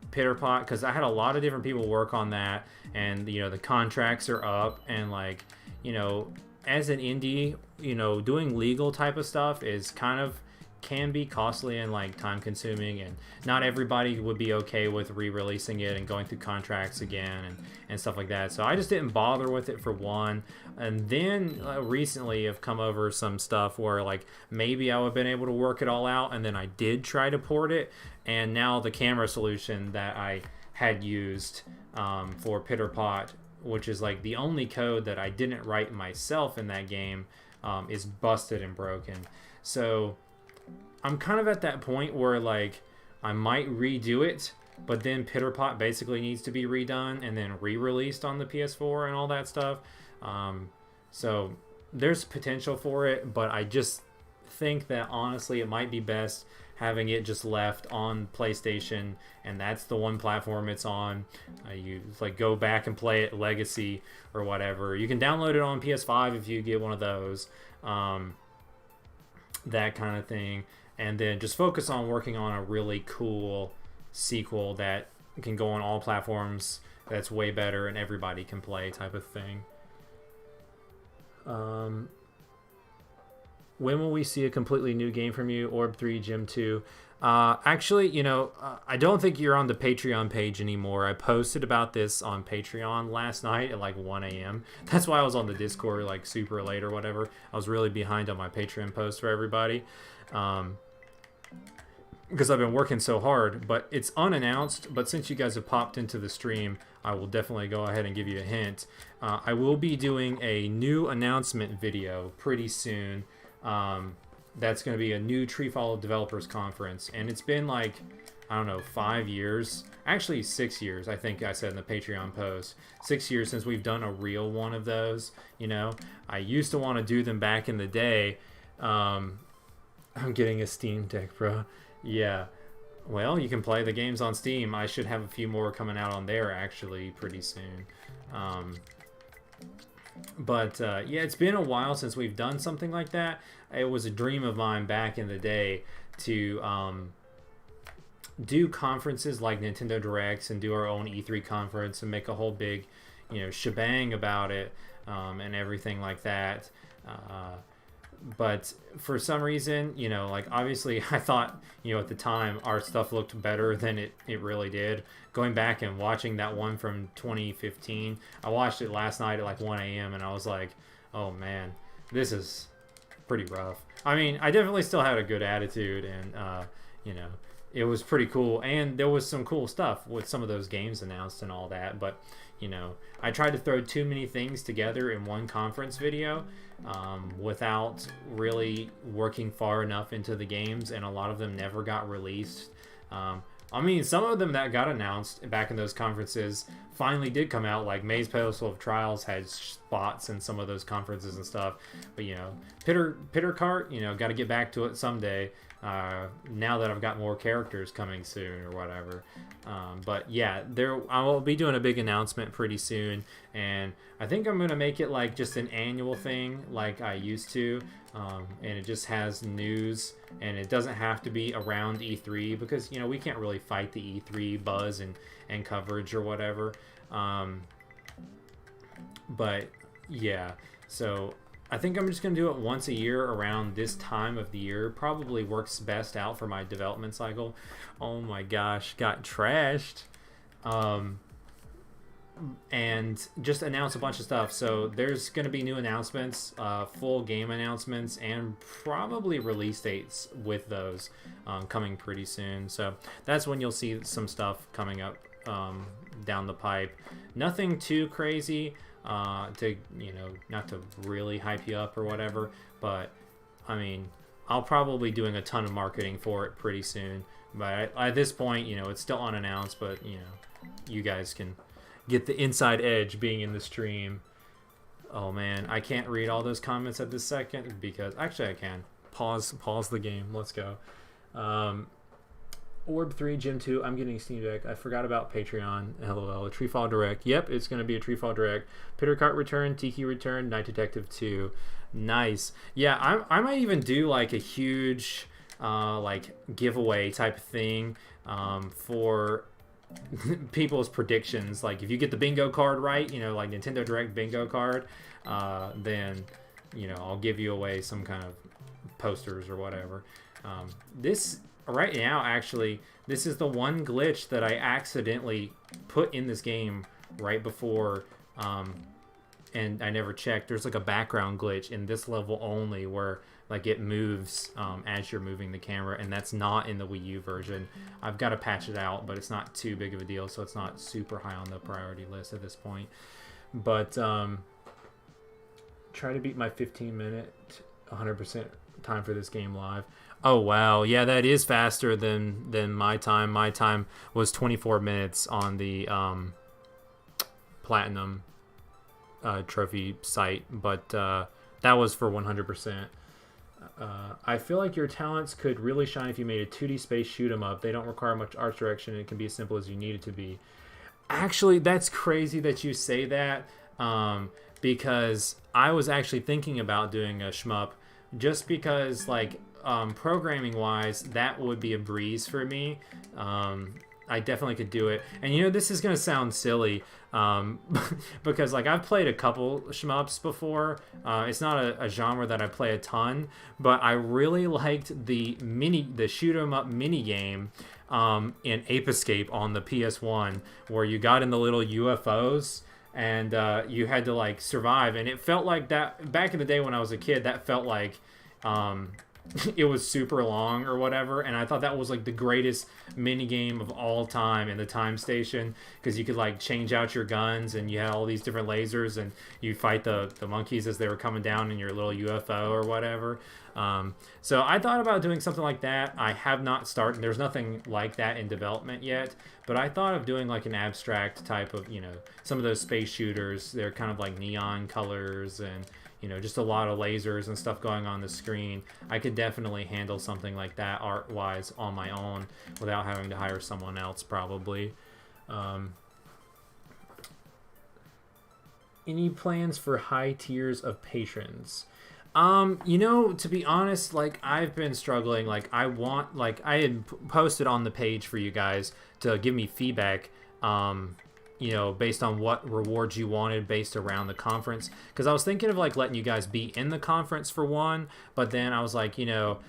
Pitter Pot because I had a lot of different people work on that, and you know the contracts are up, and like, you know, as an indie, you know, doing legal type of stuff is kind of can be costly and like time consuming, and not everybody would be okay with re-releasing it and going through contracts again and stuff like that. So I just didn't bother with it for one. And then recently I've come over some stuff where like maybe I would have been able to work it all out, and then I did try to port it, and now the camera solution that I had used for Pitter Pot, which is like the only code that I didn't write myself in that game, is busted and broken. So I'm kind of at that point where like I might redo it, but then Pitter Pot basically needs to be redone and then re-released on the PS4 and all that stuff. So there's potential for it, but I just think that honestly it might be best having it just left on PlayStation, and that's the one platform it's on. You like go back and play it Legacy or whatever. You can download it on PS5 if you get one of those, that kind of thing. And then just focus on working on a really cool sequel that can go on all platforms, that's way better and everybody can play type of thing. When will we see a completely new game from you? Orb 3, Gym 2. Actually, you know, I don't think you're on the Patreon page anymore. I posted about this on Patreon last night at like 1 a.m. That's why I was on the Discord like super late or whatever. I was really behind on my Patreon post for everybody. Because I've been working so hard, but it's unannounced. But since you guys have popped into the stream, I will definitely go ahead and give you a hint. I will be doing a new announcement video pretty soon. That's going to be a new Treefall Developers Conference, and it's been like, I don't know, 5 years, actually 6 years, I think I said in the Patreon post, 6 years since we've done a real one of those. You know, I used to want to do them back in the day. I'm getting a Steam Deck, bro. Yeah. Well, you can play the games on Steam. I should have a few more coming out on there actually pretty soon. Yeah, it's been a while since we've done something like that. It was a dream of mine back in the day to do conferences like Nintendo Directs and do our own E3 conference and make a whole big, you know, shebang about it, and everything like that. But for some reason, you know, like obviously I thought, you know, at the time our stuff looked better than it really did. Going back and watching that one from 2015, I watched it last night at like 1 a.m. and I was like, oh man, this is pretty rough. I mean, I definitely still had a good attitude, and you know, it was pretty cool, and there was some cool stuff with some of those games announced and all that. But you know, I tried to throw too many things together in one conference video without really working far enough into the games, and a lot of them never got released. I mean, some of them that got announced back in those conferences finally did come out, like Maze Postal of Trials had spots in some of those conferences and stuff. But, you know, Pitter Cart, you know, got to get back to it someday. Now that I've got more characters coming soon or whatever. But yeah, I will be doing a big announcement pretty soon, and I think I'm gonna make it like just an annual thing like I used to, and it just has news, and it doesn't have to be around E3 because, you know, we can't really fight the E3 buzz and coverage or whatever. But yeah, so I think I'm just going to do it once a year around this time of the year. Probably works best out for my development cycle. Oh my gosh, got trashed. And just announce a bunch of stuff. So there's going to be new announcements, full game announcements, and probably release dates with those coming pretty soon. So that's when you'll see some stuff coming up down the pipe. Nothing too crazy. To, you know, not to really hype you up or whatever, but I mean, I'll probably be doing a ton of marketing for it pretty soon. But at this point, you know, it's still unannounced, but you know, you guys can get the inside edge being in the stream. Oh man, I can't read all those comments at this second because actually I can. Pause the game. Let's go. Orb 3, Gym 2, I'm getting Steam Deck. I forgot about Patreon. LOL. A Treefall Direct. Yep, it's going to be a Treefall Direct. Pitter Cart return, Tiki return, Night Detective 2. Nice. Yeah, I might even do like a huge like giveaway type of thing for people's predictions. Like if you get the bingo card right, you know, like Nintendo Direct bingo card, then, you know, I'll give you away some kind of posters or whatever. This... Right now, actually, this is the one glitch that I accidentally put in this game right before, and I never checked. There's like a background glitch in this level only where like it moves as you're moving the camera, and that's not in the Wii U version. I've got to patch it out, but it's not too big of a deal, so it's not super high on the priority list at this point. But try to beat my 15-minute 100% time for this game live. Oh wow, yeah, that is faster than my time. My time was 24 minutes on the platinum trophy site, but that was for 100%. I feel like your talents could really shine if you made a 2D space shoot 'em up. They don't require much art direction, and it can be as simple as you need it to be. Actually, that's crazy that you say that, because I was actually thinking about doing a shmup, just because like programming wise that would be a breeze for me. I definitely could do it, and you know, this is gonna sound silly because like I've played a couple shmups before. It's not a genre that I play a ton, but I really liked the shoot 'em up mini game in Ape Escape on the PS1, where you got in the little UFOs and you had to like survive, and it felt like that back in the day when I was a kid. That felt like it was super long or whatever, and I thought that was like the greatest mini game of all time in the time station, because you could like change out your guns, and you had all these different lasers, and you fight the monkeys as they were coming down in your little UFO or whatever. So I thought about doing something like that. I have not started. There's nothing like that in development yet, but I thought of doing like an abstract type of, you know, some of those space shooters. They're kind of like neon colors and, you know, just a lot of lasers and stuff going on the screen. I could definitely handle something like that art-wise on my own without having to hire someone else, probably. Any plans for high tiers of patrons? You know, to be honest, like I've been struggling. Like I had posted on the page for you guys to give me feedback, you know, based on what rewards you wanted based around the conference. Because I was thinking of like letting you guys be in the conference for one, but then I was like, you know,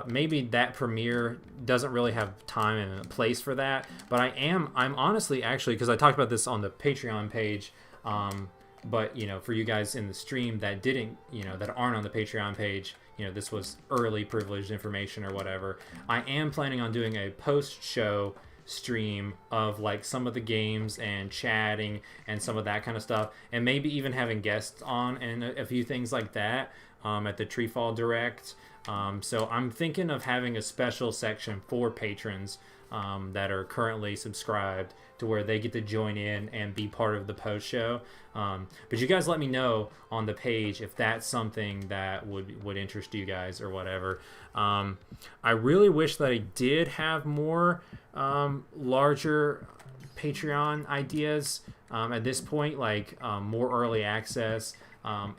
maybe that premiere doesn't really have time and a place for that. But I'm honestly, actually, because I talked about this on the Patreon page, But for you guys in the stream that didn't, that aren't on the Patreon page, this was early privileged information or whatever. I am planning on doing a post-show stream of like some of the games and chatting and some of that kind of stuff, and maybe even having guests on and a few things like that at the Treefall Direct. So I'm thinking of having a special section for patrons that are currently subscribed, to where they get to join in and be part of the post show. But you guys let me know on the page if that's something that would interest you guys or whatever. I really wish that I did have more larger Patreon ideas at this point, like more early access.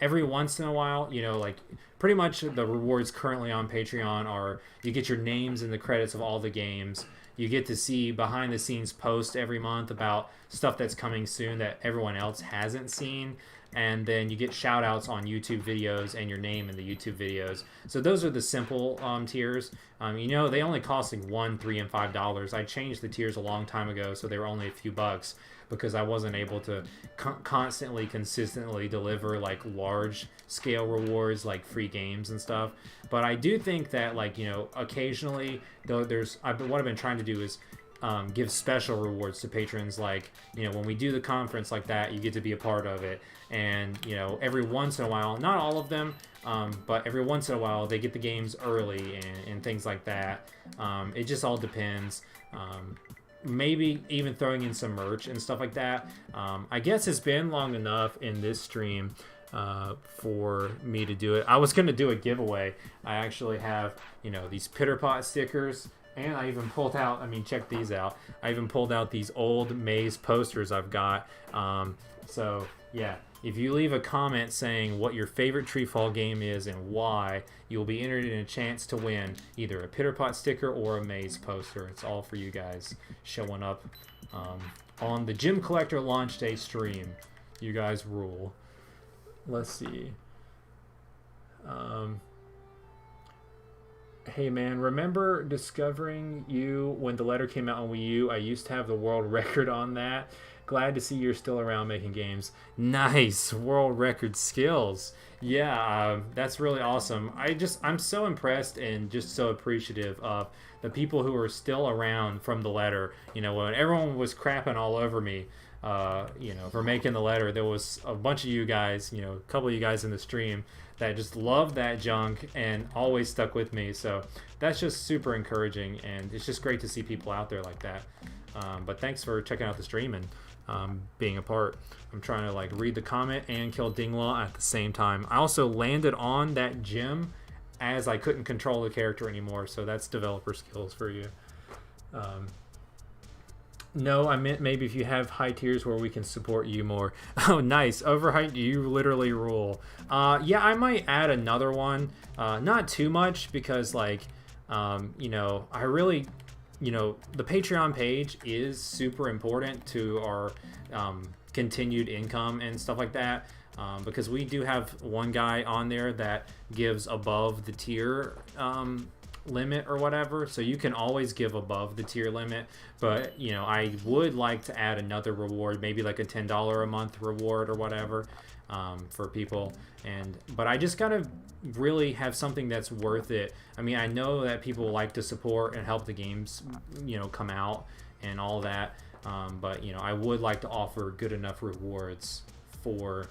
Every once in a while, like pretty much the rewards currently on Patreon are you get your names in the credits of all the games. You get to see behind the scenes posts every month about stuff that's coming soon that everyone else hasn't seen. And then you get shout outs on YouTube videos and your name in the YouTube videos. So those are the simple tiers. They only cost like $1, $3, and $5. I changed the tiers a long time ago, so they were only a few bucks, because I wasn't able to consistently deliver like large scale rewards like free games and stuff. But I do think that occasionally, though, what I've been trying to do is give special rewards to patrons. Like when we do the conference like that, you get to be a part of it. And every once in a while, not all of them, but every once in a while they get the games early and things like that. It just all depends. Maybe even throwing in some merch and stuff like that. I guess it's been long enough in this stream for me to do it. I was going to do a giveaway. I actually have, these Pitter Pot stickers, and I even pulled out, check these out. I even pulled out these old Maze posters I've got. So, yeah. If you leave a comment saying what your favorite Treefall game is and why, you'll be entered in a chance to win either a Pitter Pot sticker or a Maze poster. It's all for you guys showing up on the Gym Collector launch day stream. You guys rule. Let's see. Hey man, remember discovering you when the letter came out on Wii U? I used to have the world record on that. Glad to see you're still around making games. Nice, world record skills. Yeah, that's really awesome. I'm so impressed and just so appreciative of the people who are still around from the letter. When everyone was crapping all over me, for making the letter, there was a bunch of you guys, a couple of you guys in the stream that just loved that junk and always stuck with me. So that's just super encouraging, and it's just great to see people out there like that. But thanks for checking out the stream and being a part. I'm trying to read the comment and kill Dinglaw at the same time. I also landed on that gym as I couldn't control the character anymore, so that's developer skills for you. No, I meant maybe if you have high tiers where we can support you more. Oh, nice. Overhyped, you literally rule. Yeah, I might add another one. Not too much, because I really, the Patreon page is super important to our continued income and stuff like that. Because we do have one guy on there that gives above the tier limit or whatever, so you can always give above the tier limit. But I would like to add another reward, maybe like a $10 a month reward or whatever, for people. But I just gotta really have something that's worth it. I know that people like to support and help the games come out and all that, but I would like to offer good enough rewards for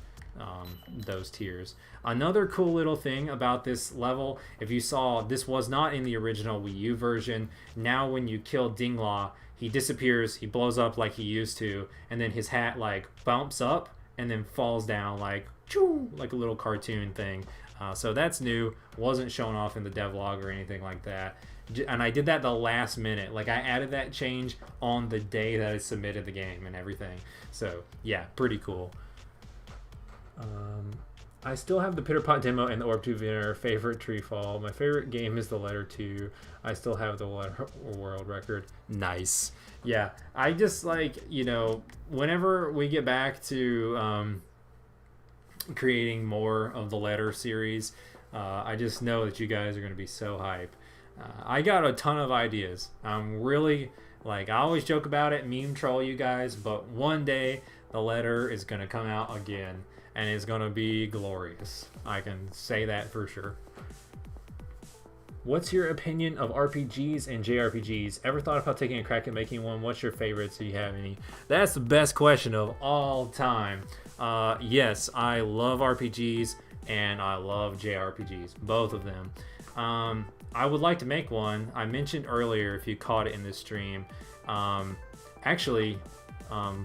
those tiers. Another cool little thing about this level, if you saw, this was not in the original Wii U version. Now when you kill Dinglaw, he disappears, he blows up like he used to, and then his hat bumps up and then falls down like a little cartoon thing. So that's new, wasn't shown off in the devlog or anything like that. And I did that the last minute. I added that change on the day that I submitted the game and everything. So yeah, pretty cool. I still have the Pitter Pot demo and the Orb 2 Winner favorite Treefall. My favorite game is the letter 2. I still have the world record. Nice. Yeah, I just whenever we get back to creating more of the letter series, I just know that you guys are going to be so hype. I got a ton of ideas. I'm really, I always joke about it, meme troll you guys, but one day the letter is going to come out again. and it's gonna be glorious. I can say that for sure. What's your opinion of RPGs and JRPGs? Ever thought about taking a crack at making one? What's your favorites? Do you have any? That's the best question of all time. Yes, I love RPGs and I love JRPGs, both of them. I would like to make one. I mentioned earlier, if you caught it in this stream, actually,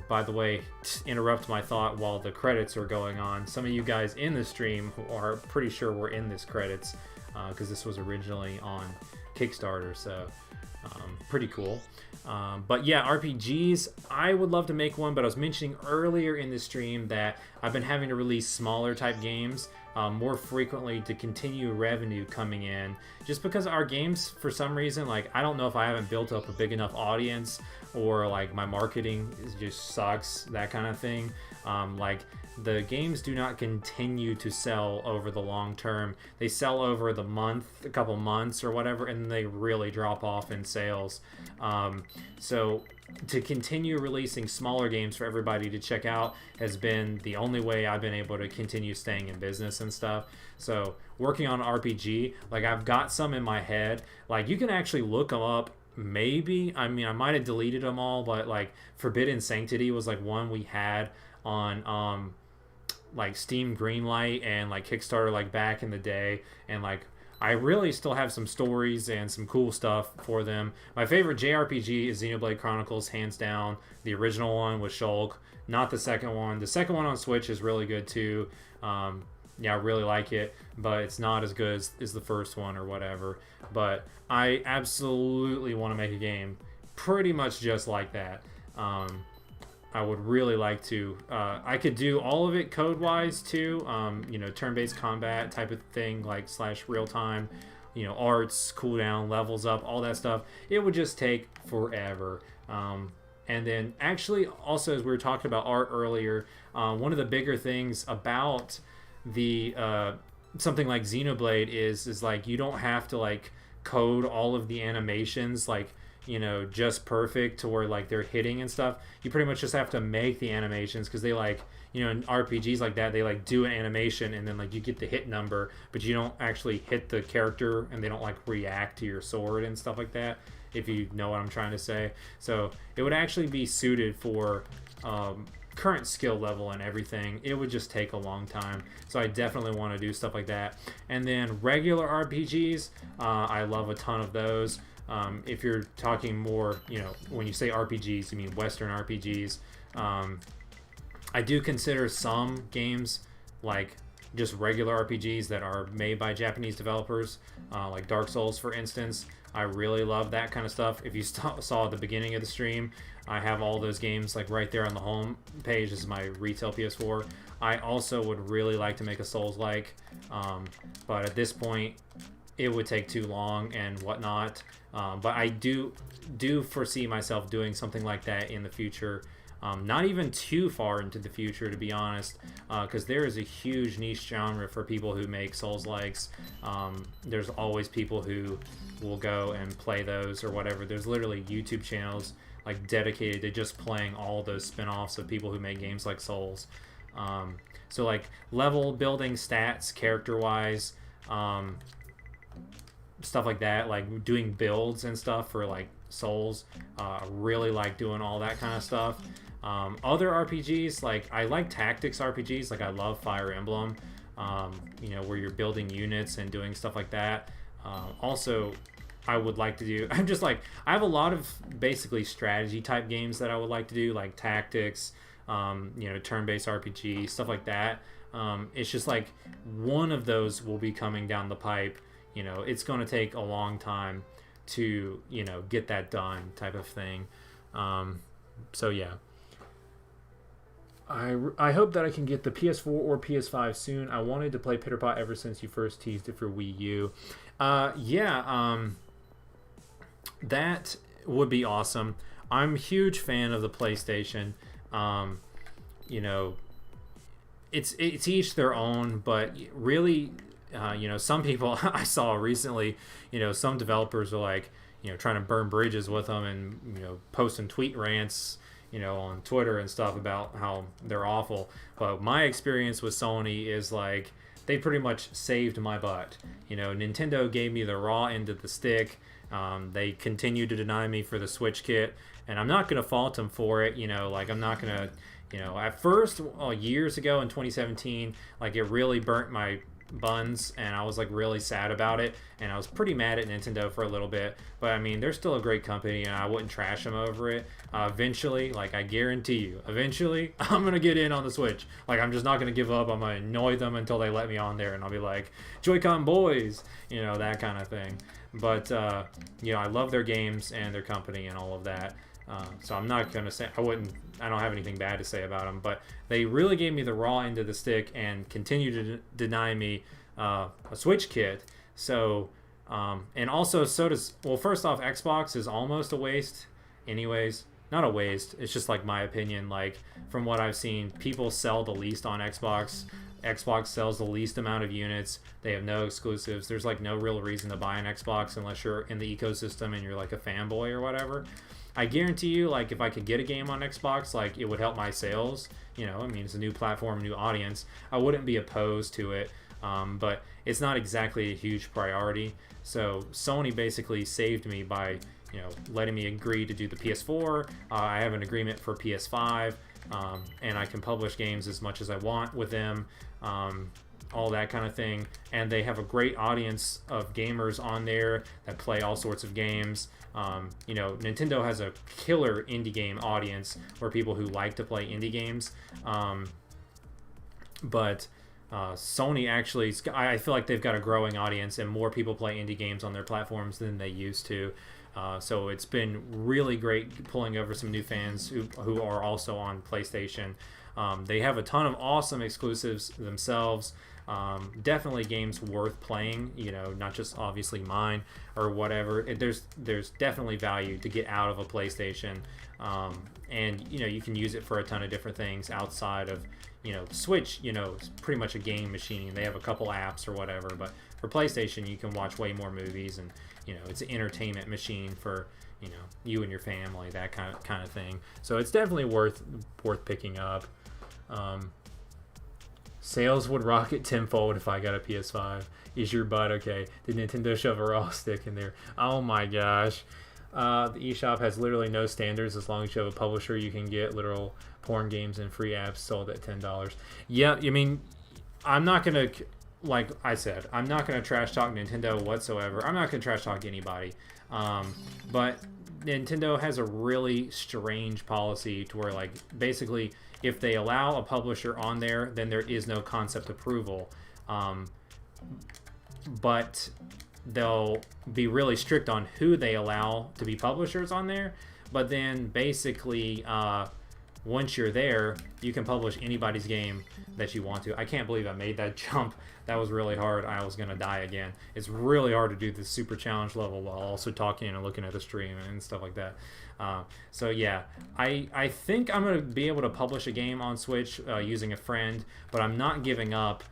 by the way, to interrupt my thought while the credits are going on, some of you guys in the stream are pretty sure we're in this credits, because this was originally on Kickstarter, so pretty cool. But yeah, RPGs, I would love to make one, but I was mentioning earlier in the stream that I've been having to release smaller type games more frequently to continue revenue coming in, just because our games, for some reason, like, I don't know if I haven't built up a big enough audience, or like my marketing just sucks, that kind of thing. Like, the games do not continue to sell over the long term. They sell over the month, a couple months or whatever, and then they really drop off in sales. So to continue releasing smaller games for everybody to check out has been the only way I've been able to continue staying in business and stuff. So working on RPG, like, I've got some in my head. Like, you can actually look them up. Maybe, I mean, I might have deleted them all, but like Forbidden Sanctity was like one we had on like Steam Greenlight and like Kickstarter, like back in the day, and like I really still have some stories and some cool stuff for them. My favorite JRPG is Xenoblade Chronicles, hands down. The original one was Shulk, not the second one. The second one on Switch is really good too. Yeah, I really like it, but it's not as good as the first one or whatever. But I absolutely want to make a game pretty much just like that. I would really like to. I could do all of it code-wise too. You know, turn-based combat type of thing, like / real-time. You know, arts, cooldown, levels up, all that stuff. It would just take forever. And then, actually, also as we were talking about art earlier, one of the bigger things about the something like Xenoblade is like, you don't have to like code all of the animations like, you know, just perfect to where like they're hitting and stuff. You pretty much just have to make the animations, because they, like, you know, in RPGs like that, they like do an animation and then like you get the hit number, but you don't actually hit the character, and they don't like react to your sword and stuff like that, if you know what I'm trying to say. So it would actually be suited for current skill level and everything. It would just take a long time, so I definitely want to do stuff like that. And then regular RPGs, I love a ton of those. If you're talking more, you know, when you say RPGs, you mean Western RPGs. I do consider some games like just regular RPGs that are made by Japanese developers, like Dark Souls, for instance. I really love that kind of stuff. If you saw at the beginning of the stream, I have all those games like right there on the home page. This is my retail PS4. I also would really like to make a Souls-like, but at this point, it would take too long and whatnot. But I do foresee myself doing something like that in the future. Not even too far into the future, to be honest, because there is a huge niche genre for people who make Souls-likes. There's always people who will go and play those or whatever. There's literally YouTube channels like dedicated to just playing all those spin-offs of people who make games like Souls. So like level building, stats, character-wise, stuff like that, like doing builds and stuff for like Souls. Really like doing all that kind of stuff. Other RPGs, like I like tactics RPGs, like I love Fire Emblem, you know, where you're building units and doing stuff like that. Also, I would like to do, I'm just like, I have a lot of basically strategy type games that I would like to do, like tactics, you know, turn-based RPG, stuff like that. It's just like one of those will be coming down the pipe. You know, it's going to take a long time to, you know, get that done type of thing. So yeah. I hope that I can get the PS4 or PS5 soon. I wanted to play Pitterpot ever since you first teased it for Wii U. That would be awesome. I'm a huge fan of the PlayStation. You know, it's each their own, but really, you know, some people I saw recently, you know, some developers are like, you know, trying to burn bridges with them and, you know, posting tweet rants, on Twitter and stuff about how they're awful. But my experience with Sony is like they pretty much saved my butt. Nintendo gave me the raw end of the stick. They continue to deny me for the Switch kit, and I'm not going to fault them for it. Like I'm not going to, at first, years ago in 2017, like it really burnt my buns, and I was like really sad about it, and I was pretty mad at Nintendo for a little bit. But I mean, they're still a great company, and I wouldn't trash them over it. Eventually, like I guarantee you, eventually I'm gonna get in on the Switch. Like I'm just not gonna give up. I'm gonna annoy them until they let me on there, and I'll be like, Joy-Con boys, that kind of thing. But I love their games and their company and all of that. So I'm not gonna say I don't have anything bad to say about them, but they really gave me the raw end of the stick and continue to deny me a Switch kit. So and also so does, well, first off, Xbox is almost a waste anyways. Not a waste, it's just like my opinion. Like from what I've seen, people sell the least on Xbox. Xbox sells the least amount of units. They have no exclusives. There's like no real reason to buy an Xbox unless you're in the ecosystem and you're like a fanboy or whatever. I guarantee you, like if I could get a game on Xbox, like it would help my sales. I mean, it's a new platform, new audience. I wouldn't be opposed to it, but it's not exactly a huge priority. So Sony basically saved me by letting me agree to do the PS4. I have an agreement for PS5, and I can publish games as much as I want with them. All that kind of thing, and they have a great audience of gamers on there that play all sorts of games. Nintendo has a killer indie game audience, or people who like to play indie games, but Sony actually, I feel like they've got a growing audience, and more people play indie games on their platforms than they used to. So it's been really great pulling over some new fans who are also on PlayStation. They have a ton of awesome exclusives themselves. Definitely games worth playing, not just obviously mine or whatever. There's definitely value to get out of a PlayStation, and you can use it for a ton of different things outside of Switch. It's pretty much a game machine. They have a couple apps or whatever, but for PlayStation you can watch way more movies, and it's an entertainment machine for you and your family, that kind of thing. So it's definitely worth picking up. Sales would rocket tenfold if I got a PS5. Is your butt okay? Did Nintendo shove a raw stick in there? Oh my gosh. The eShop has literally no standards. As long as you have a publisher, you can get literal porn games and free apps sold at $10. Yeah, I mean, I'm not going to, like I said, I'm not going to trash talk Nintendo whatsoever. I'm not going to trash talk anybody. But Nintendo has a really strange policy to where, like, basically, if they allow a publisher on there, then there is no concept approval. But they'll be really strict on who they allow to be publishers on there. But then basically, once you're there, you can publish anybody's game that you want to. I can't believe I made that jump. That was really hard. I was going to die again. It's really hard to do the super challenge level while also talking and looking at the stream and stuff like that. So yeah, I think I'm going to be able to publish a game on Switch using a friend, but I'm not giving up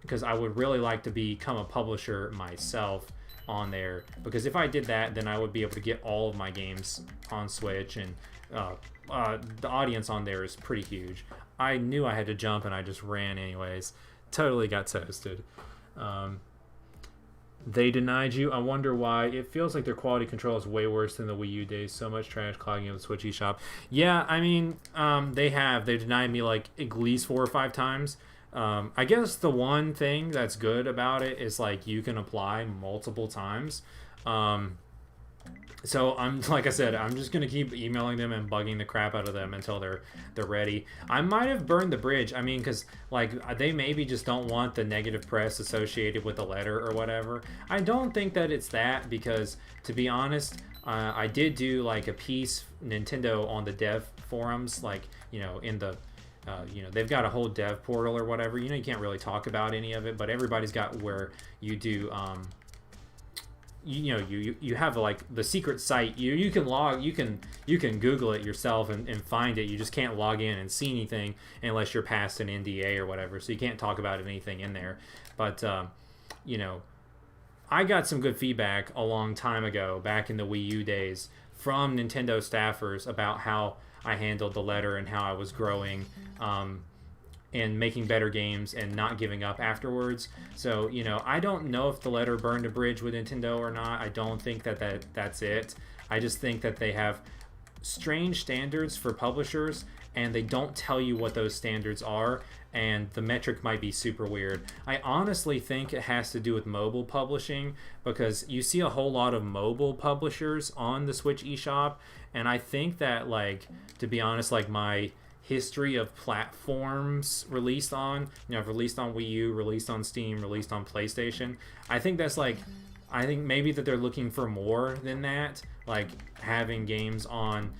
because I would really like to become a publisher myself on there, because if I did that, then I would be able to get all of my games on Switch, and the audience on there is pretty huge. I knew I had to jump and I just ran anyways. Totally got toasted. They denied you. I wonder why. It feels like their quality control is way worse than the Wii U days. So much trash clogging of the Switch eShop. Yeah, I mean, they've denied me like at least 4 or 5 times. I guess the one thing that's good about it is like you can apply multiple times. So I'm, like I said, I'm just gonna keep emailing them and bugging the crap out of them until they're ready. I might have burned the bridge. I mean, because like they maybe just don't want the negative press associated with the letter or whatever. I don't think that it's that, because to be honest, I did do like a piece Nintendo on the dev forums, like in the they've got a whole dev portal or whatever. You can't really talk about any of it, but everybody's got where you do. You have like the secret site. You can log. You can Google it yourself and find it. You just can't log in and see anything unless you're past an NDA or whatever. So you can't talk about anything in there. But I got some good feedback a long time ago, back in the Wii U days, from Nintendo staffers about how I handled the letter and how I was growing, and making better games and not giving up afterwards. So, I don't know if the letter burned a bridge with Nintendo or not. I don't think that's it. I just think that they have strange standards for publishers, and they don't tell you what those standards are, and the metric might be super weird. I honestly think it has to do with mobile publishing, because you see a whole lot of mobile publishers on the Switch eShop, and I think that, like, to be honest, like, my history of platforms released on, I've released on Wii U, released on Steam, released on PlayStation. I think maybe that they're looking for more than that, like having games on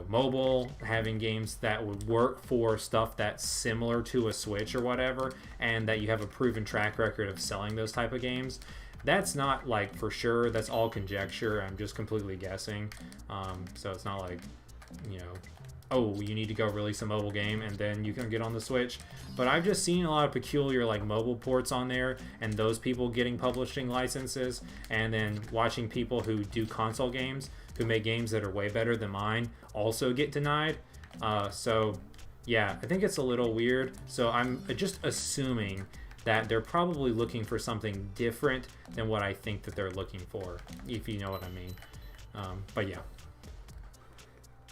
mobile, having games that would work for stuff that's similar to a Switch or whatever, and that you have a proven track record of selling those type of games. That's not like for sure. That's all conjecture. I'm just completely guessing. So it's not like, oh, you need to go release a mobile game and then you can get on the Switch. But I've just seen a lot of peculiar like mobile ports on there, and those people getting publishing licenses, and then watching people who do console games, who make games that are way better than mine, also get denied. So yeah, I think it's a little weird. So I'm just assuming that they're probably looking for something different than what I think that they're looking for, if you know what I mean. But yeah.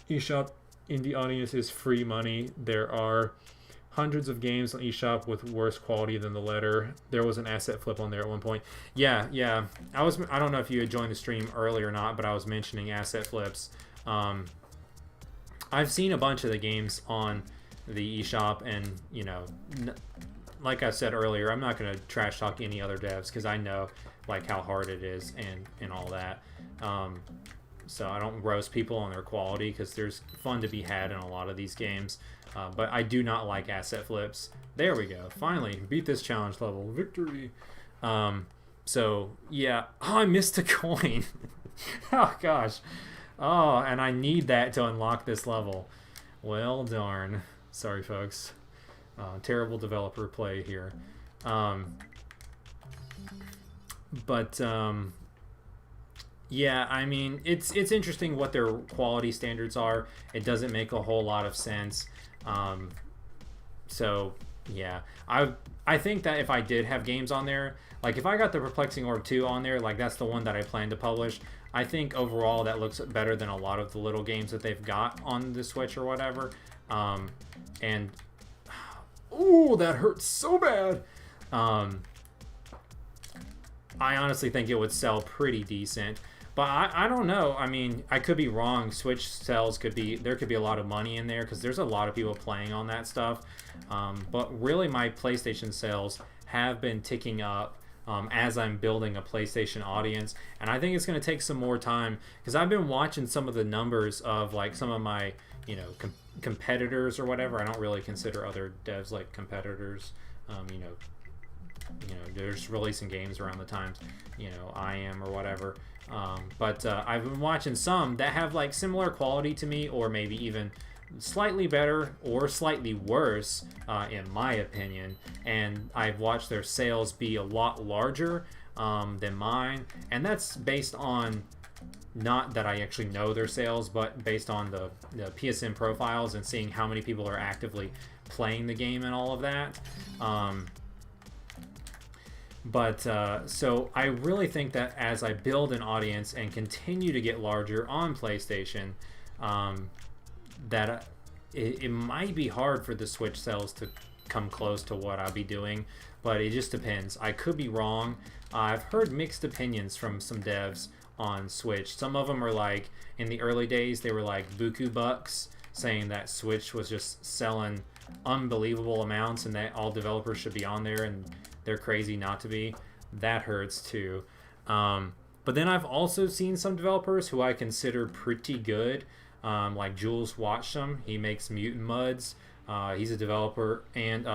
eShop indie audience is free money. There are hundreds of games on eShop with worse quality than the letter. There was an asset flip on there at one point. Yeah. I don't know if you had joined the stream early or not, but I was mentioning asset flips. I've seen a bunch of the games on the eShop, and like I said earlier, I'm not going to trash talk any other devs because I know like how hard it is and all that. So I don't roast people on their quality because there's fun to be had in a lot of these games. But I do not like asset flips. There we go. Finally, beat this challenge level. Victory. So, yeah. Oh, I missed a coin. Oh, gosh. Oh, and I need that to unlock this level. Well, darn. Sorry, folks. Terrible developer play here. Yeah, I mean, it's interesting what their quality standards are. It doesn't make a whole lot of sense. So, yeah. I think that if I did have games on there, like if I got the Perplexing Orb 2 on there, like that's the one that I plan to publish, I think overall that looks better than a lot of the little games that they've got on the Switch or whatever. And, ooh, that hurts so bad. I honestly think it would sell pretty decent. But I don't know. I mean, I could be wrong. Switch sales there could be a lot of money in there because there's a lot of people playing on that stuff. But really, my PlayStation sales have been ticking up as I'm building a PlayStation audience. And I think it's going to take some more time because I've been watching some of the numbers of like some of my, competitors or whatever. I don't really consider other devs like competitors. They're just releasing games around the times, I am or whatever. But I've been watching some that have like similar quality to me, or maybe even slightly better or slightly worse, in my opinion. And I've watched their sales be a lot larger than mine, and that's based on not that I actually know their sales, but based on the PSN profiles and seeing how many people are actively playing the game and all of that. So I really think that as I build an audience and continue to get larger on PlayStation, that it might be hard for the Switch sales to come close to what I'll be doing, but it just depends. I could be wrong. I've heard mixed opinions from some devs on Switch. Some of them are like, in the early days, they were like buku bucks, saying that Switch was just selling unbelievable amounts and that all developers should be on there, and they're crazy not to be. That hurts too. But then I've also seen some developers who I consider pretty good, like Jules Watcham. He makes Mutant Muds. He's a developer, and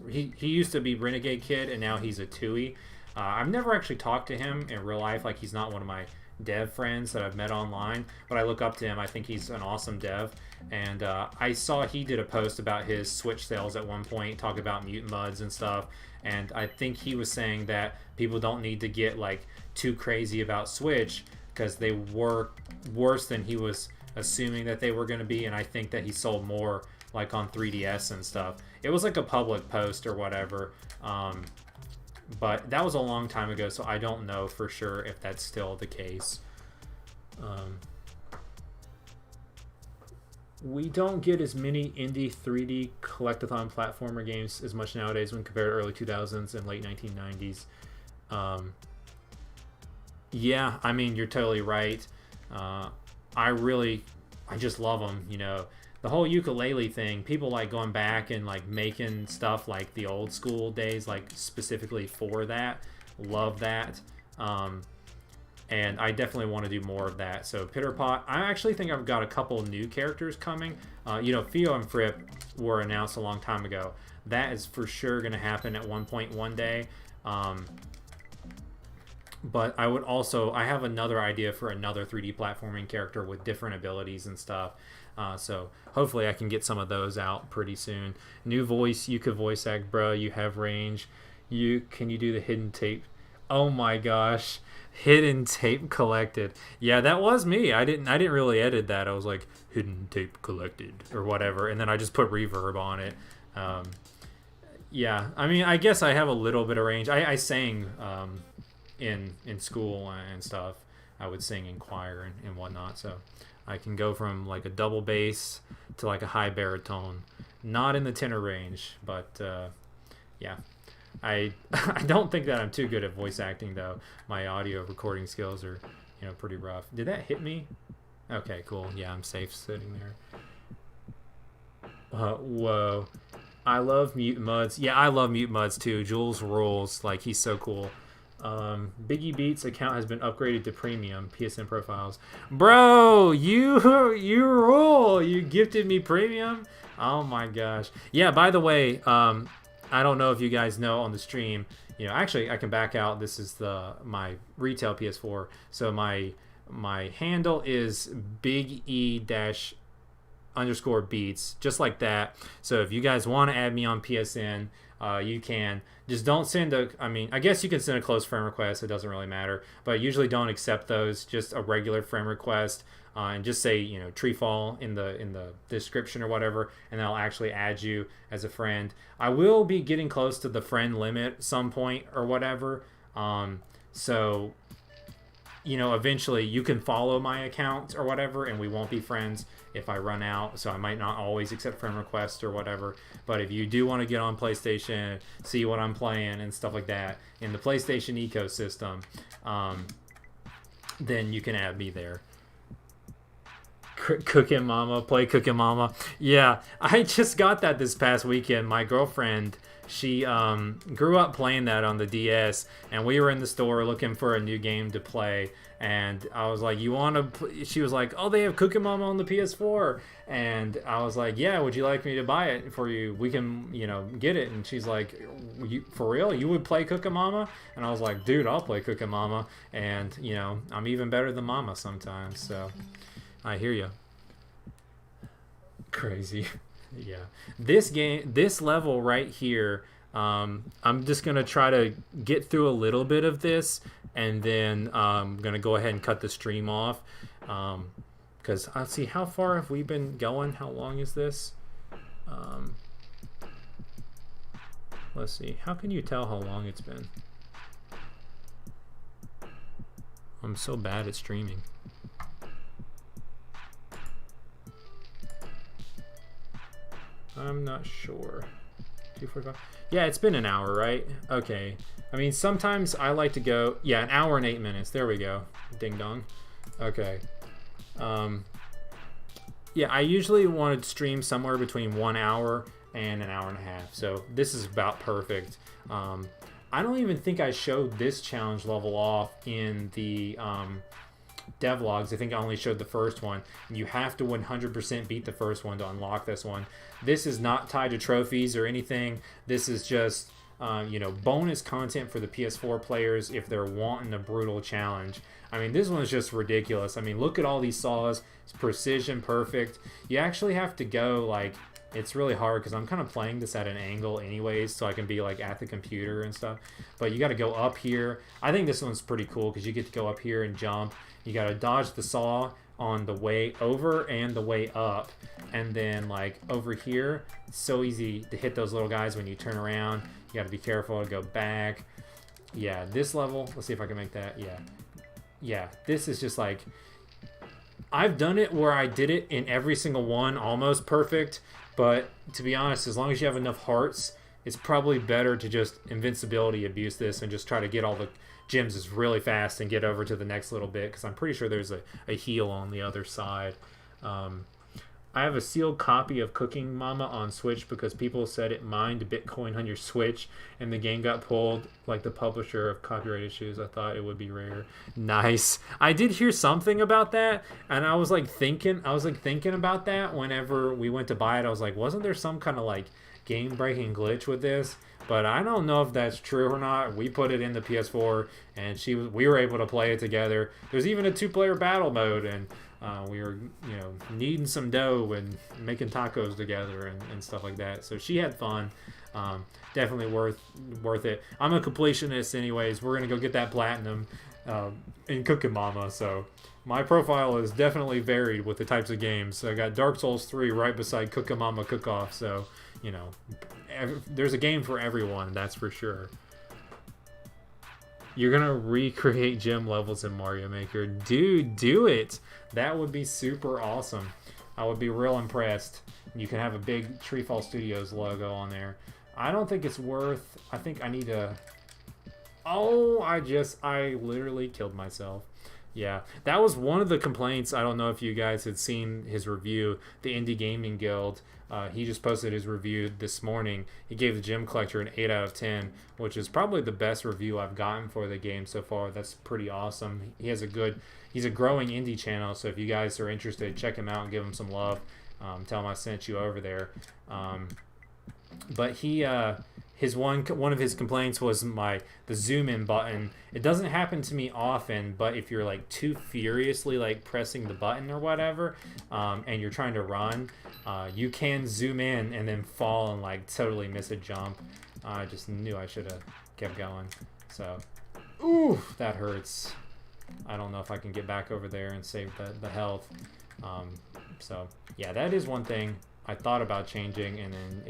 he used to be Renegade Kid, and now he's a Tui. I've never actually talked to him in real life. Like, he's not one of my dev friends that I've met online, but I look up to him. I think he's an awesome dev. And I saw he did a post about his Switch sales at one point, talk about mutant muds and stuff. And I think he was saying that people don't need to get like too crazy about Switch because they were worse than he was assuming that they were going to be. And I think that he sold more like on 3DS and stuff. It was like a public post or whatever. But that was a long time ago, so I don't know for sure if that's still the case. We don't get as many indie 3D collectathon platformer games as much nowadays when compared to early 2000s and late 1990s. Yeah, I mean, you're totally right. I just love them, you know. The whole ukulele thing, people like going back and like making stuff like the old school days, like specifically for that. Love that. And I definitely want to do more of that. So Pitterpot, I actually think I've got a couple new characters coming. You know, Theo and Fripp were announced a long time ago. That is for sure going to happen at one point one day. But I have another idea for another 3D platforming character with different abilities and stuff. So hopefully I can get some of those out pretty soon. New voice, you could voice act, bro. You have range. Can you do the hidden tape? Oh my gosh, hidden tape collected. Yeah, that was me. I didn't really edit that. I was like hidden tape collected or whatever, and then I just put reverb on it. Yeah, I mean, I guess I have a little bit of range. I sang in school and stuff. I would sing in choir and whatnot, so I can go from like a double bass to like a high baritone. Not in the tenor range, but yeah. I don't think that I'm too good at voice acting though. My audio recording skills are, you know, pretty rough. Did that hit me? Okay, cool. Yeah, I'm safe sitting there. Whoa. I love Mute Muds. Yeah, I love Mute Muds too. Jules rules. Like, he's so cool. Biggie Beats account has been upgraded to premium PSN profiles. Bro, you rule. You gifted me premium. Oh my gosh. Yeah, by the way, I don't know if you guys know on the stream, you know, actually I can back out. This is my retail PS4. So my handle is Big E _ beats, just like that. So if you guys want to add me on PSN, you can. Just don't send I guess you can send a close friend request. It doesn't really matter, but usually don't accept those. Just a regular friend request, and just say, you know, Treefall in the description or whatever, and I'll actually add you as a friend. I will be getting close to the friend limit some point or whatever. So, you know, eventually you can follow my account or whatever, and we won't be friends if I run out. So I might not always accept friend requests or whatever. But if you do want to get on PlayStation, see what I'm playing and stuff like that in the PlayStation ecosystem, then you can add me there. Cooking Mama, play Cooking Mama. Yeah, I just got that this past weekend. My girlfriend, she grew up playing that on the DS, and we were in the store looking for a new game to play, and I was like, you want to she was like, oh, they have Cooking Mama on the PS4, and I was like, yeah, would you like me to buy it for you? We can, you know, get it. And she's like, for real, you would play Cooking Mama? And I was like, dude, I'll play Cooking Mama, and, you know, I'm even better than Mama sometimes. So I hear you. Crazy. Yeah. This level right here, I'm just going to try to get through a little bit of this, and then I'm going to go ahead and cut the stream off. Because I'll see, how far have we been going? How long is this? Let's see. How can you tell how long it's been? I'm so bad at streaming. I'm not sure. 2:45. Yeah, it's been an hour, right? Okay. I mean, sometimes I like to go. Yeah, an hour and 8 minutes. There we go. Ding dong. Okay. Yeah, I usually want to stream somewhere between 1 hour and an hour and a half. So this is about perfect. I don't even think I showed this challenge level off in the devlogs. I think I only showed the first one. You have to 100% beat the first one to unlock this one. This is not tied to trophies or anything. This is just you know, bonus content for the PS4 players if they're wanting a brutal challenge. I mean, this one's just ridiculous. I mean, look at all these saws. It's precision perfect. You actually have to go, like, it's really hard because I'm kind of playing this at an angle anyways, so I can be, like, at the computer and stuff. But you got to go up here. I think this one's pretty cool because you get to go up here and jump. You got to dodge the saw on the way over and the way up. And then, like, over here, it's so easy to hit those little guys when you turn around. You got to be careful to go back. Yeah, this level, let's see if I can make that. Yeah, this is just like, I've done it where I did it in every single one almost perfect, but to be honest, as long as you have enough hearts, it's probably better to just invincibility abuse this and just try to get all the gems is really fast and get over to the next little bit, because I'm pretty sure there's a heal on the other side. I have a sealed copy of Cooking Mama on Switch because people said it mined Bitcoin on your Switch and the game got pulled, like the publisher of copyright issues. I thought it would be rare. Nice. I did hear something about that, and I was thinking about that whenever we went to buy it. I was like, wasn't there some kind of like game-breaking glitch with this? But I don't know if that's true or not. We put it in the PS4, and we were able to play it together. There's even a 2-player battle mode, and we were, you know, kneading some dough and making tacos together and stuff like that. So she had fun. Definitely worth it. I'm a completionist anyways. We're going to go get that platinum in Cooking Mama. So my profile is definitely varied with the types of games. So I got Dark Souls 3 right beside Cooking Mama Cook-Off. So, you know, there's a game for everyone, that's for sure. You're gonna recreate gym levels in Mario Maker. Dude, do it! That would be super awesome. I would be real impressed. You can have a big Treefall Studios logo on there. I don't think it's worth... I think I need to... Oh, I literally killed myself. Yeah, that was one of the complaints. I don't know if you guys had seen his review, the Indie Gaming Guild. He just posted his review this morning. He gave the Gem Collector an 8 out of 10, which is probably the best review I've gotten for the game so far. That's pretty awesome. He's a growing indie channel, so if you guys are interested, check him out and give him some love. Tell him I sent you over there. But one of his complaints was the zoom in button. It doesn't happen to me often, but if you're like too furiously like pressing the button or whatever, and you're trying to run, you can zoom in and then fall and like totally miss a jump. I just knew I should have kept going. So, ooh, that hurts. I don't know if I can get back over there and save the health. So yeah, that is one thing I thought about changing, and then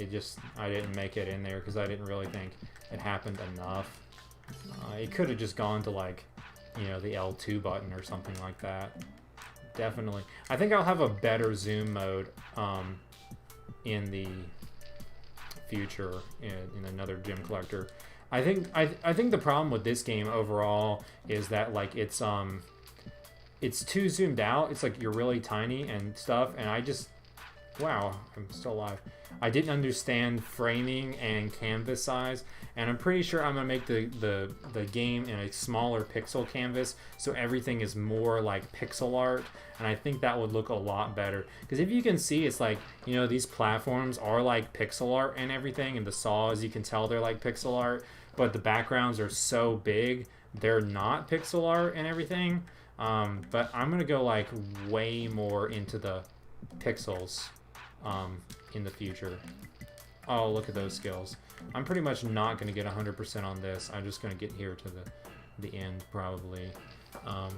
I didn't make it in there because I didn't really think it happened enough. It could have just gone to like, you know, the L2 button or something like that. Definitely. I think I'll have a better zoom mode in the future in another Gem Collector. I think the problem with this game overall is that like it's too zoomed out. It's like you're really tiny and stuff, and wow, I'm still alive. I didn't understand framing and canvas size, and I'm pretty sure I'm gonna make the game in a smaller pixel canvas so everything is more like pixel art, and I think that would look a lot better. Because if you can see, it's like, you know, these platforms are like pixel art and everything, and the saws, you can tell they're like pixel art, but the backgrounds are so big they're not pixel art and everything. But I'm gonna go like way more into the pixels in the future. Oh, look at those skills. I'm pretty much not going to get 100% on this. I'm just going to get here to the end, probably. I'm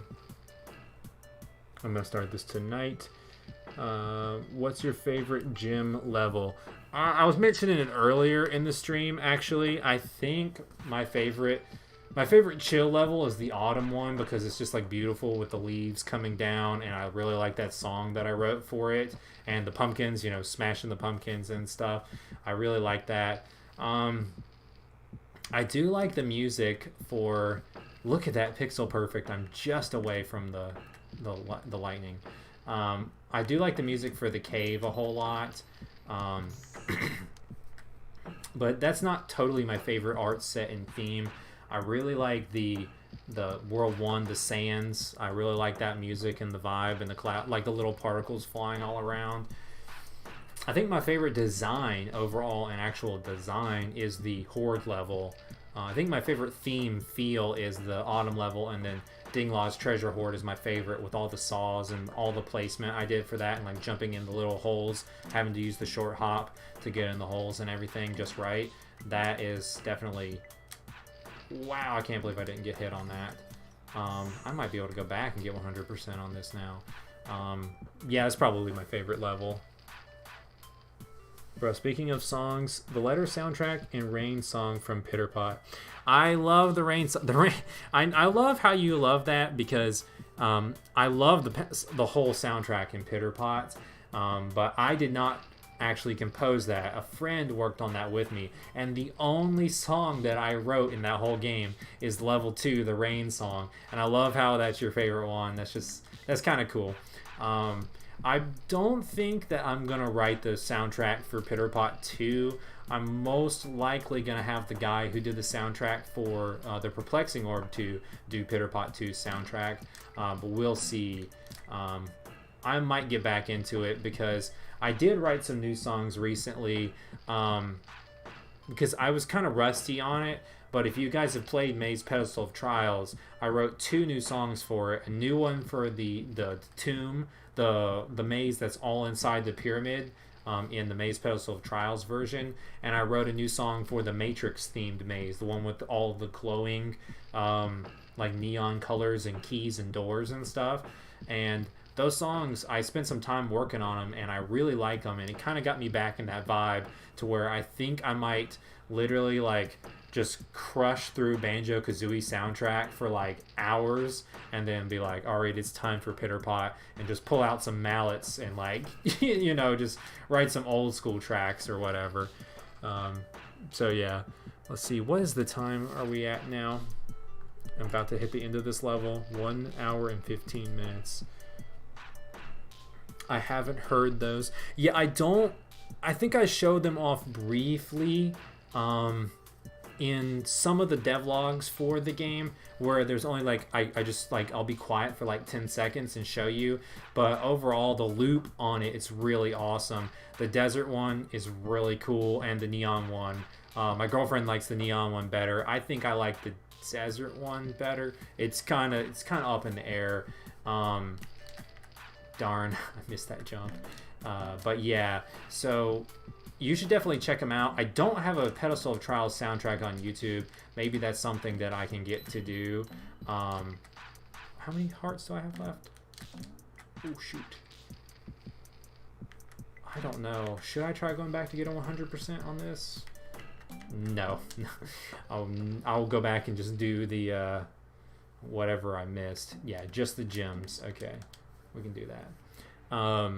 going to start this tonight. What's your favorite gym level? I was mentioning it earlier in the stream, actually. I think my favorite chill level is the autumn one because it's just like beautiful with the leaves coming down, and I really like that song that I wrote for it, and the pumpkins, you know, smashing the pumpkins and stuff. I really like that. I do like the music for, look at that, pixel perfect. I'm just away from the lightning. I do like the music for the cave a whole lot. But that's not totally my favorite art set and theme. I really like the World 1, the sands. I really like that music and the vibe and the cloud, like the little particles flying all around. I think my favorite design overall and actual design is the Horde level. I think my favorite theme feel is the Autumn level, and then Dinglaw's Treasure Hoard is my favorite with all the saws and all the placement I did for that, and like jumping in the little holes, having to use the short hop to get in the holes and everything just right. That is definitely... Wow, I can't believe I didn't get hit on that. I might be able to go back and get 100% on this now. Yeah, it's probably my favorite level. Bro, speaking of songs, the Letter soundtrack and Rain song from Pitterpot. I love the Rain. I love how you love that, because I love the whole soundtrack in Pitterpot, but I did not actually compose that. A friend worked on that with me, and the only song that I wrote in that whole game is level 2, the Rain song, and I love how that's your favorite one. That's kind of cool. I don't think that I'm going to write the soundtrack for Pitterpot 2. I'm most likely going to have the guy who did the soundtrack for the Perplexing Orb to do Pitterpot 2's soundtrack, but we'll see. I might get back into it because I did write some new songs recently, because I was kind of rusty on it. But if you guys have played Maze Pedestal of Trials, I wrote 2 new songs for it. A new one for the tomb, the maze that's all inside the pyramid, in the Maze Pedestal of Trials version, and I wrote a new song for the Matrix themed maze, the one with all the glowing like neon colors and keys and doors and stuff. And those songs, I spent some time working on them, and I really like them, and it kind of got me back in that vibe to where I think I might literally like just crush through Banjo-Kazooie soundtrack for like hours, and then be like, all right, it's time for Pitterpot, and just pull out some mallets and like you know, just write some old school tracks or whatever. So yeah, let's see, what is the time are we at now? I'm about to hit the end of this level. 1 hour and 15 minutes. I haven't heard those. Yeah, I think I showed them off briefly in some of the devlogs for the game, where there's only like I just like I'll be quiet for like 10 seconds and show you, but overall the loop on it's really awesome. The desert one is really cool, and the neon one, my girlfriend likes the neon one better. I think I like the desert one better. It's kind of up in the air. Darn, I missed that jump. But yeah, so you should definitely check them out. I don't have a Pedestal of Trials soundtrack on YouTube. Maybe that's something that I can get to do. How many hearts do I have left? Oh, shoot. I don't know. Should I try going back to get a 100% on this? No. I'll go back and just do the whatever I missed. Yeah, just the gems. Okay, we can do that.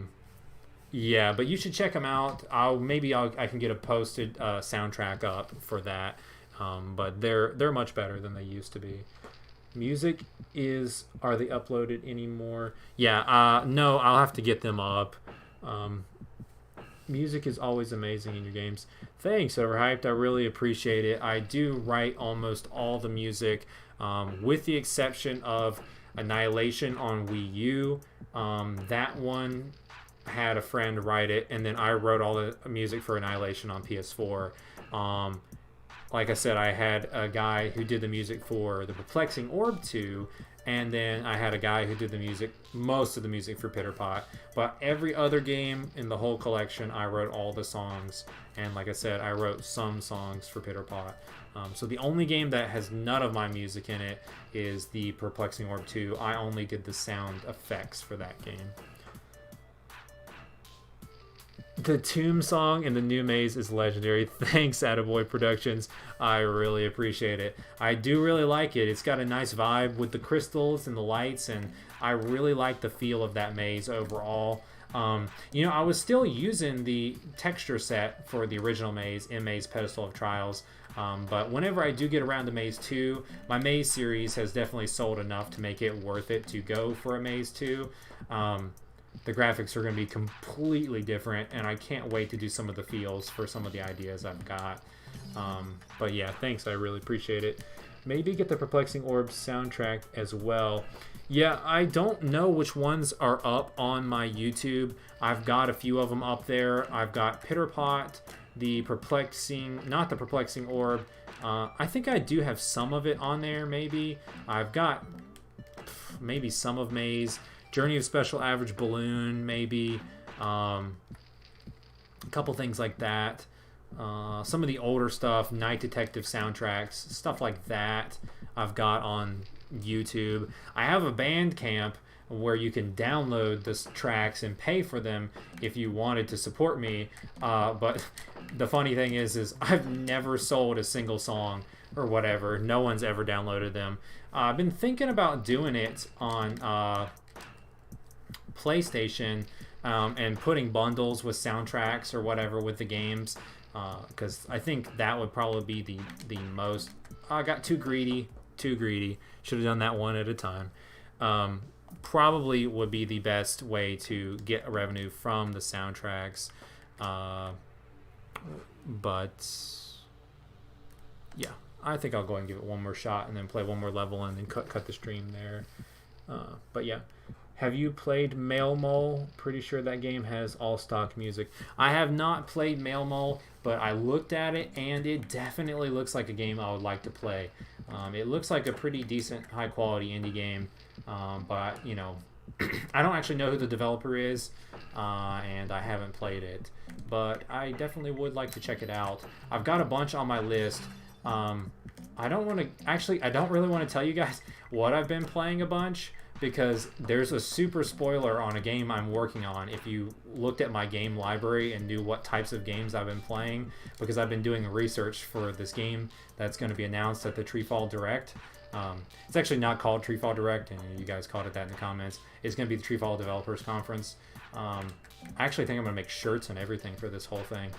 Yeah, but you should check them out. I can get a posted soundtrack up for that. But they're much better than they used to be. Music are they uploaded anymore? Yeah, no, I'll have to get them up. Music is always amazing in your games. Thanks, Overhyped. I really appreciate it. I do write almost all the music, with the exception of Annihilation on Wii U. That one had a friend write it, and then I wrote all the music for Annihilation on PS4. Like I said, I had a guy who did the music for the Perplexing Orb 2, and then I had a guy who did most of the music for Pitterpot. But every other game in the whole collection, I wrote all the songs. And like I said, I wrote some songs for Pitterpot. So the only game that has none of my music in it is the Perplexing Orb 2. I only did the sound effects for that game. The Tomb song in the new maze is legendary. Thanks, Attaboy Productions. I really appreciate it. I do really like it. It's got a nice vibe with the crystals and the lights, and I really like the feel of that maze overall. I was still using the texture set for the original maze in Maze Pedestal of Trials, but whenever I do get around to Maze 2, my Maze series has definitely sold enough to make it worth it to go for a Maze 2. The graphics are going to be completely different, and I can't wait to do some of the feels for some of the ideas I've got. But yeah, thanks, I really appreciate it. Maybe get the Perplexing Orb soundtrack as well. Yeah, I don't know which ones are up on my YouTube. I've got a few of them up there. I've got Pitterpot, the Perplexing, not the Perplexing Orb. I think I do have some of it on there, maybe. I've got maybe some of Maze, Journey of Special Average Balloon, maybe. A couple things like that. Some of the older stuff, Night Detective soundtracks, stuff like that, I've got on YouTube. I have a Bandcamp where you can download the tracks and pay for them if you wanted to support me. But the funny thing is I've never sold a single song or whatever. No one's ever downloaded them. I've been thinking about doing it on PlayStation and putting bundles with soundtracks or whatever with the games, because I think that would probably be the most. I got too greedy. Should have done that one at a time. Probably would be the best way to get revenue from the soundtracks. But yeah, I think I'll go and give it one more shot and then play one more level and then cut the stream there. But yeah. Have you played Mail Mole? Pretty sure that game has all stock music. I have not played Mail Mole, but I looked at it and it definitely looks like a game I would like to play. It looks like a pretty decent, high quality indie game, but you know, I don't actually know who the developer is, and I haven't played it, but I definitely would like to check it out. I've got a bunch on my list. I don't really want to tell you guys what I've been playing a bunch, because there's a super spoiler on a game I'm working on if you looked at my game library and knew what types of games I've been playing, because I've been doing research for this game that's going to be announced at the Treefall Direct. It's actually not called Treefall Direct, and you guys called it that in the comments. It's going to be the Treefall Developers Conference. I actually think I'm going to make shirts and everything for this whole thing.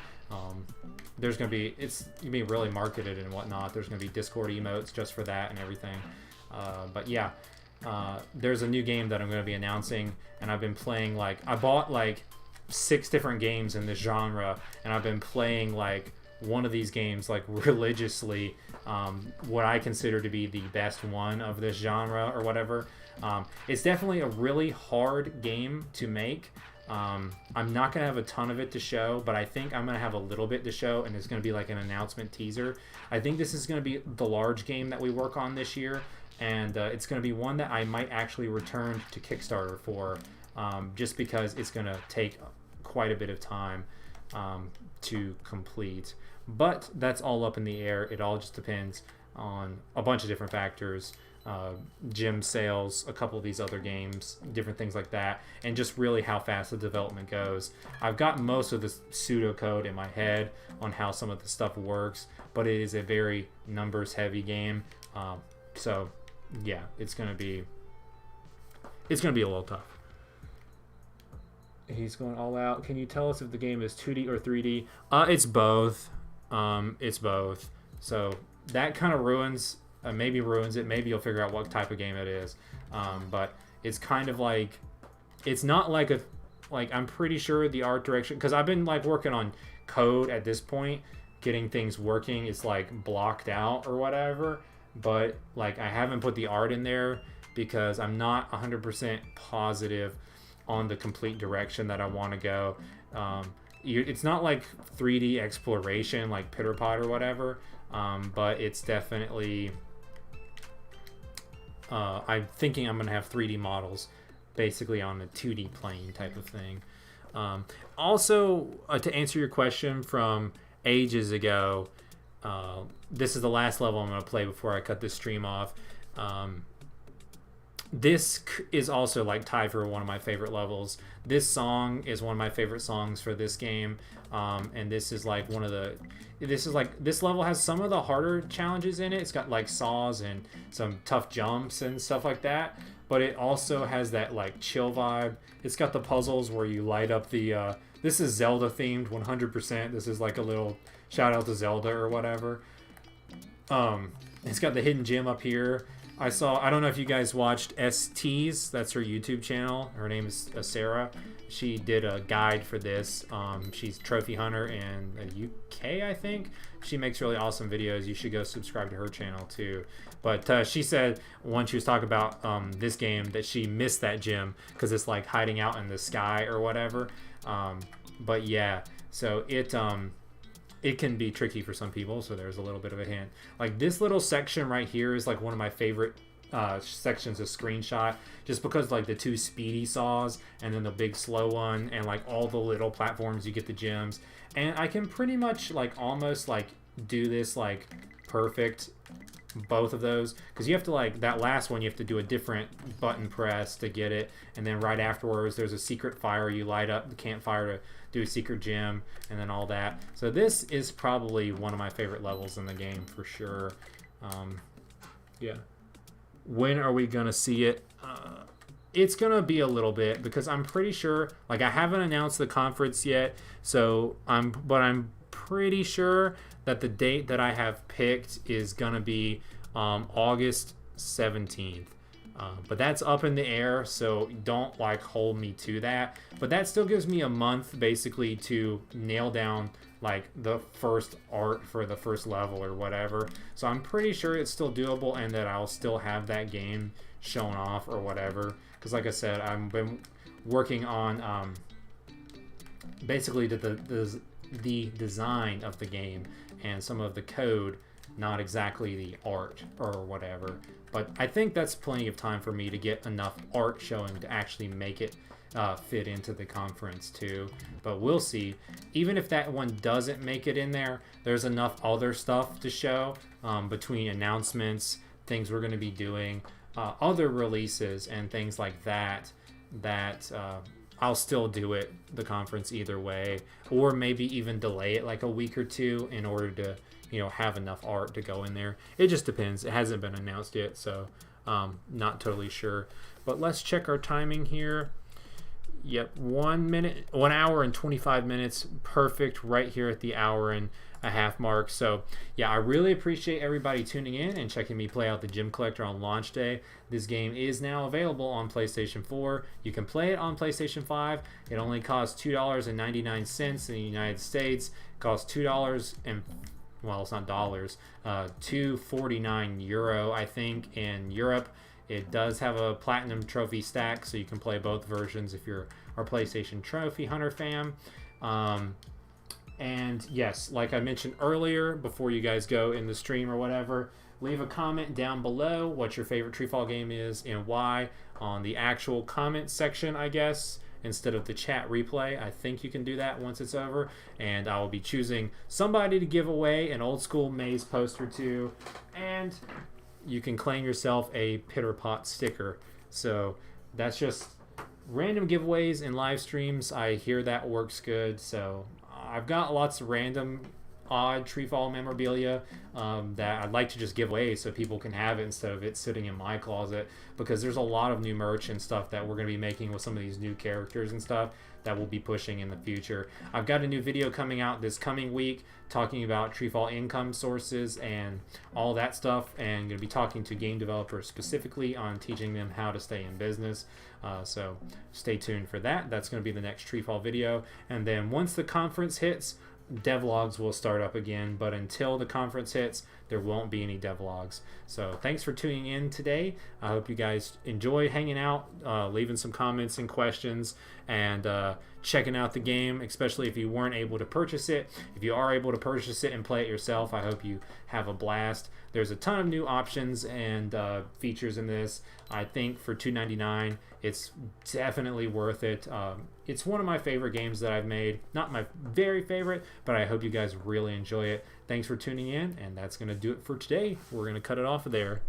There's going to be, it's going to be really marketed and whatnot. There's going to be Discord emotes just for that and everything. But yeah. There's a new game that I'm going to be announcing, and I've been playing, like, I bought like 6 different games in this genre, and I've been playing like one of these games like religiously, what I consider to be the best one of this genre or whatever. It's definitely a really hard game to make. I'm not going to have a ton of it to show, but I think I'm going to have a little bit to show, and it's going to be like an announcement teaser. I think this is going to be the large game that we work on this year. And it's going to be one that I might actually return to Kickstarter for, just because it's going to take quite a bit of time to complete. But that's all up in the air. It all just depends on a bunch of different factors. Gym sales, a couple of these other games, different things like that, and just really how fast the development goes. I've got most of the pseudocode in my head on how some of the stuff works, but it is a very numbers-heavy game. So yeah, it's gonna be a little tough. He's going all out. Can you tell us if the game is 2D or 3D? It's both. It's both. So that kind of maybe ruins it. Maybe you'll figure out what type of game it is. But it's kind of like, it's not like I'm pretty sure the art direction, because I've been like working on code at this point, getting things working. It's like blocked out or whatever. But like I haven't put the art in there because I'm not 100% positive on the complete direction that I want to go. It's not like 3D exploration like Pitterpot or whatever, but it's definitely, I'm thinking I'm going to have 3D models basically on a 2D plane type of thing. Also, to answer your question from ages ago, this is the last level I'm going to play before I cut this stream off. This is also like tied for one of my favorite levels. This song is one of my favorite songs for this game, and this is like this level has some of the harder challenges in it. It's got like saws and some tough jumps and stuff like that, but it also has that like chill vibe. It's got the puzzles where you light up the this is Zelda themed 100%. This is like a little shout out to Zelda or whatever. It's got the hidden gem up here. I don't know if you guys watched ST's, that's her YouTube channel. Her name is Sarah. She did a guide for this. She's trophy hunter in the UK, I think. She makes really awesome videos. You should go subscribe to her channel too. But she said when she was talking about this game that she missed that gem because it's like hiding out in the sky or whatever. But yeah, so it can be tricky for some people, so there's a little bit of a hint. Like this little section right here is like one of my favorite sections of screenshot, just because like the two speedy saws and then the big slow one and like all the little platforms you get the gems, and I can pretty much like almost like do this like perfect, both of those, because you have to like that last one you have to do a different button press to get it, and then right afterwards there's a secret fire you light up the campfire to do a secret gem, and then all that. So this is probably one of my favorite levels in the game for sure. Yeah, when are we gonna see it? It's gonna be a little bit, because I'm pretty sure, like I haven't announced the conference yet, so I'm pretty sure that the date that I have picked is gonna be August 17th. But that's up in the air, so don't like hold me to that. But that still gives me a month basically to nail down like the first art for the first level or whatever. So I'm pretty sure it's still doable and that I'll still have that game shown off or whatever. Because like I said, I've been working on basically the design of the game and some of the code, not exactly the art or whatever. But I think that's plenty of time for me to get enough art showing to actually make it fit into the conference too. But we'll see. Even if that one doesn't make it in there, there's enough other stuff to show between announcements, things we're going to be doing, other releases and things like that, I'll still do it, the conference either way, or maybe even delay it like a week or two in order to, have enough art to go in there. It just depends. It hasn't been announced yet, so not totally sure. But let's check our timing here. Yep, 1 hour and 25 minutes, perfect right here at the hour and a half mark. So yeah, I really appreciate everybody tuning in and checking me play out the Gem Collector on launch day. This game is now available on PlayStation 4. You can play it on PlayStation 5. It only costs $2.99 in the United States. It costs $2 and, well, it's not dollars, €2.49 I think in Europe. It does have a platinum trophy stack, so you can play both versions if you're our PlayStation Trophy Hunter fan. And yes, like I mentioned earlier, before you guys go in the stream or whatever, leave a comment down below what your favorite Treefall game is and why on the actual comment section, I guess, instead of the chat replay. I think you can do that once it's over, and I will be choosing somebody to give away an old school maze poster to, and you can claim yourself a Pitter Pot sticker. So that's just random giveaways in live streams. I hear that works good, so I've got lots of random odd Treefall memorabilia that I'd like to just give away so people can have it instead of it sitting in my closet, because there's a lot of new merch and stuff that we're going to be making with some of these new characters and stuff that we'll be pushing in the future. I've got a new video coming out this coming week talking about Treefall income sources and all that stuff, and going to be talking to game developers specifically on teaching them how to stay in business. So stay tuned for that. That's going to be the next Treefall video. And then once the conference hits, devlogs will start up again, but until the conference hits, there won't be any devlogs. So thanks for tuning in today. I hope you guys enjoy hanging out, leaving some comments and questions, and checking out the game, especially if you weren't able to purchase it. If you are able to purchase it and play it yourself, I hope you have a blast. There's a ton of new options and features in this. I think for $2.99 it's definitely worth it. It's one of my favorite games that I've made. Not my very favorite, but I hope you guys really enjoy it. Thanks for tuning in, and that's going to do it for today. We're going to cut it off of there.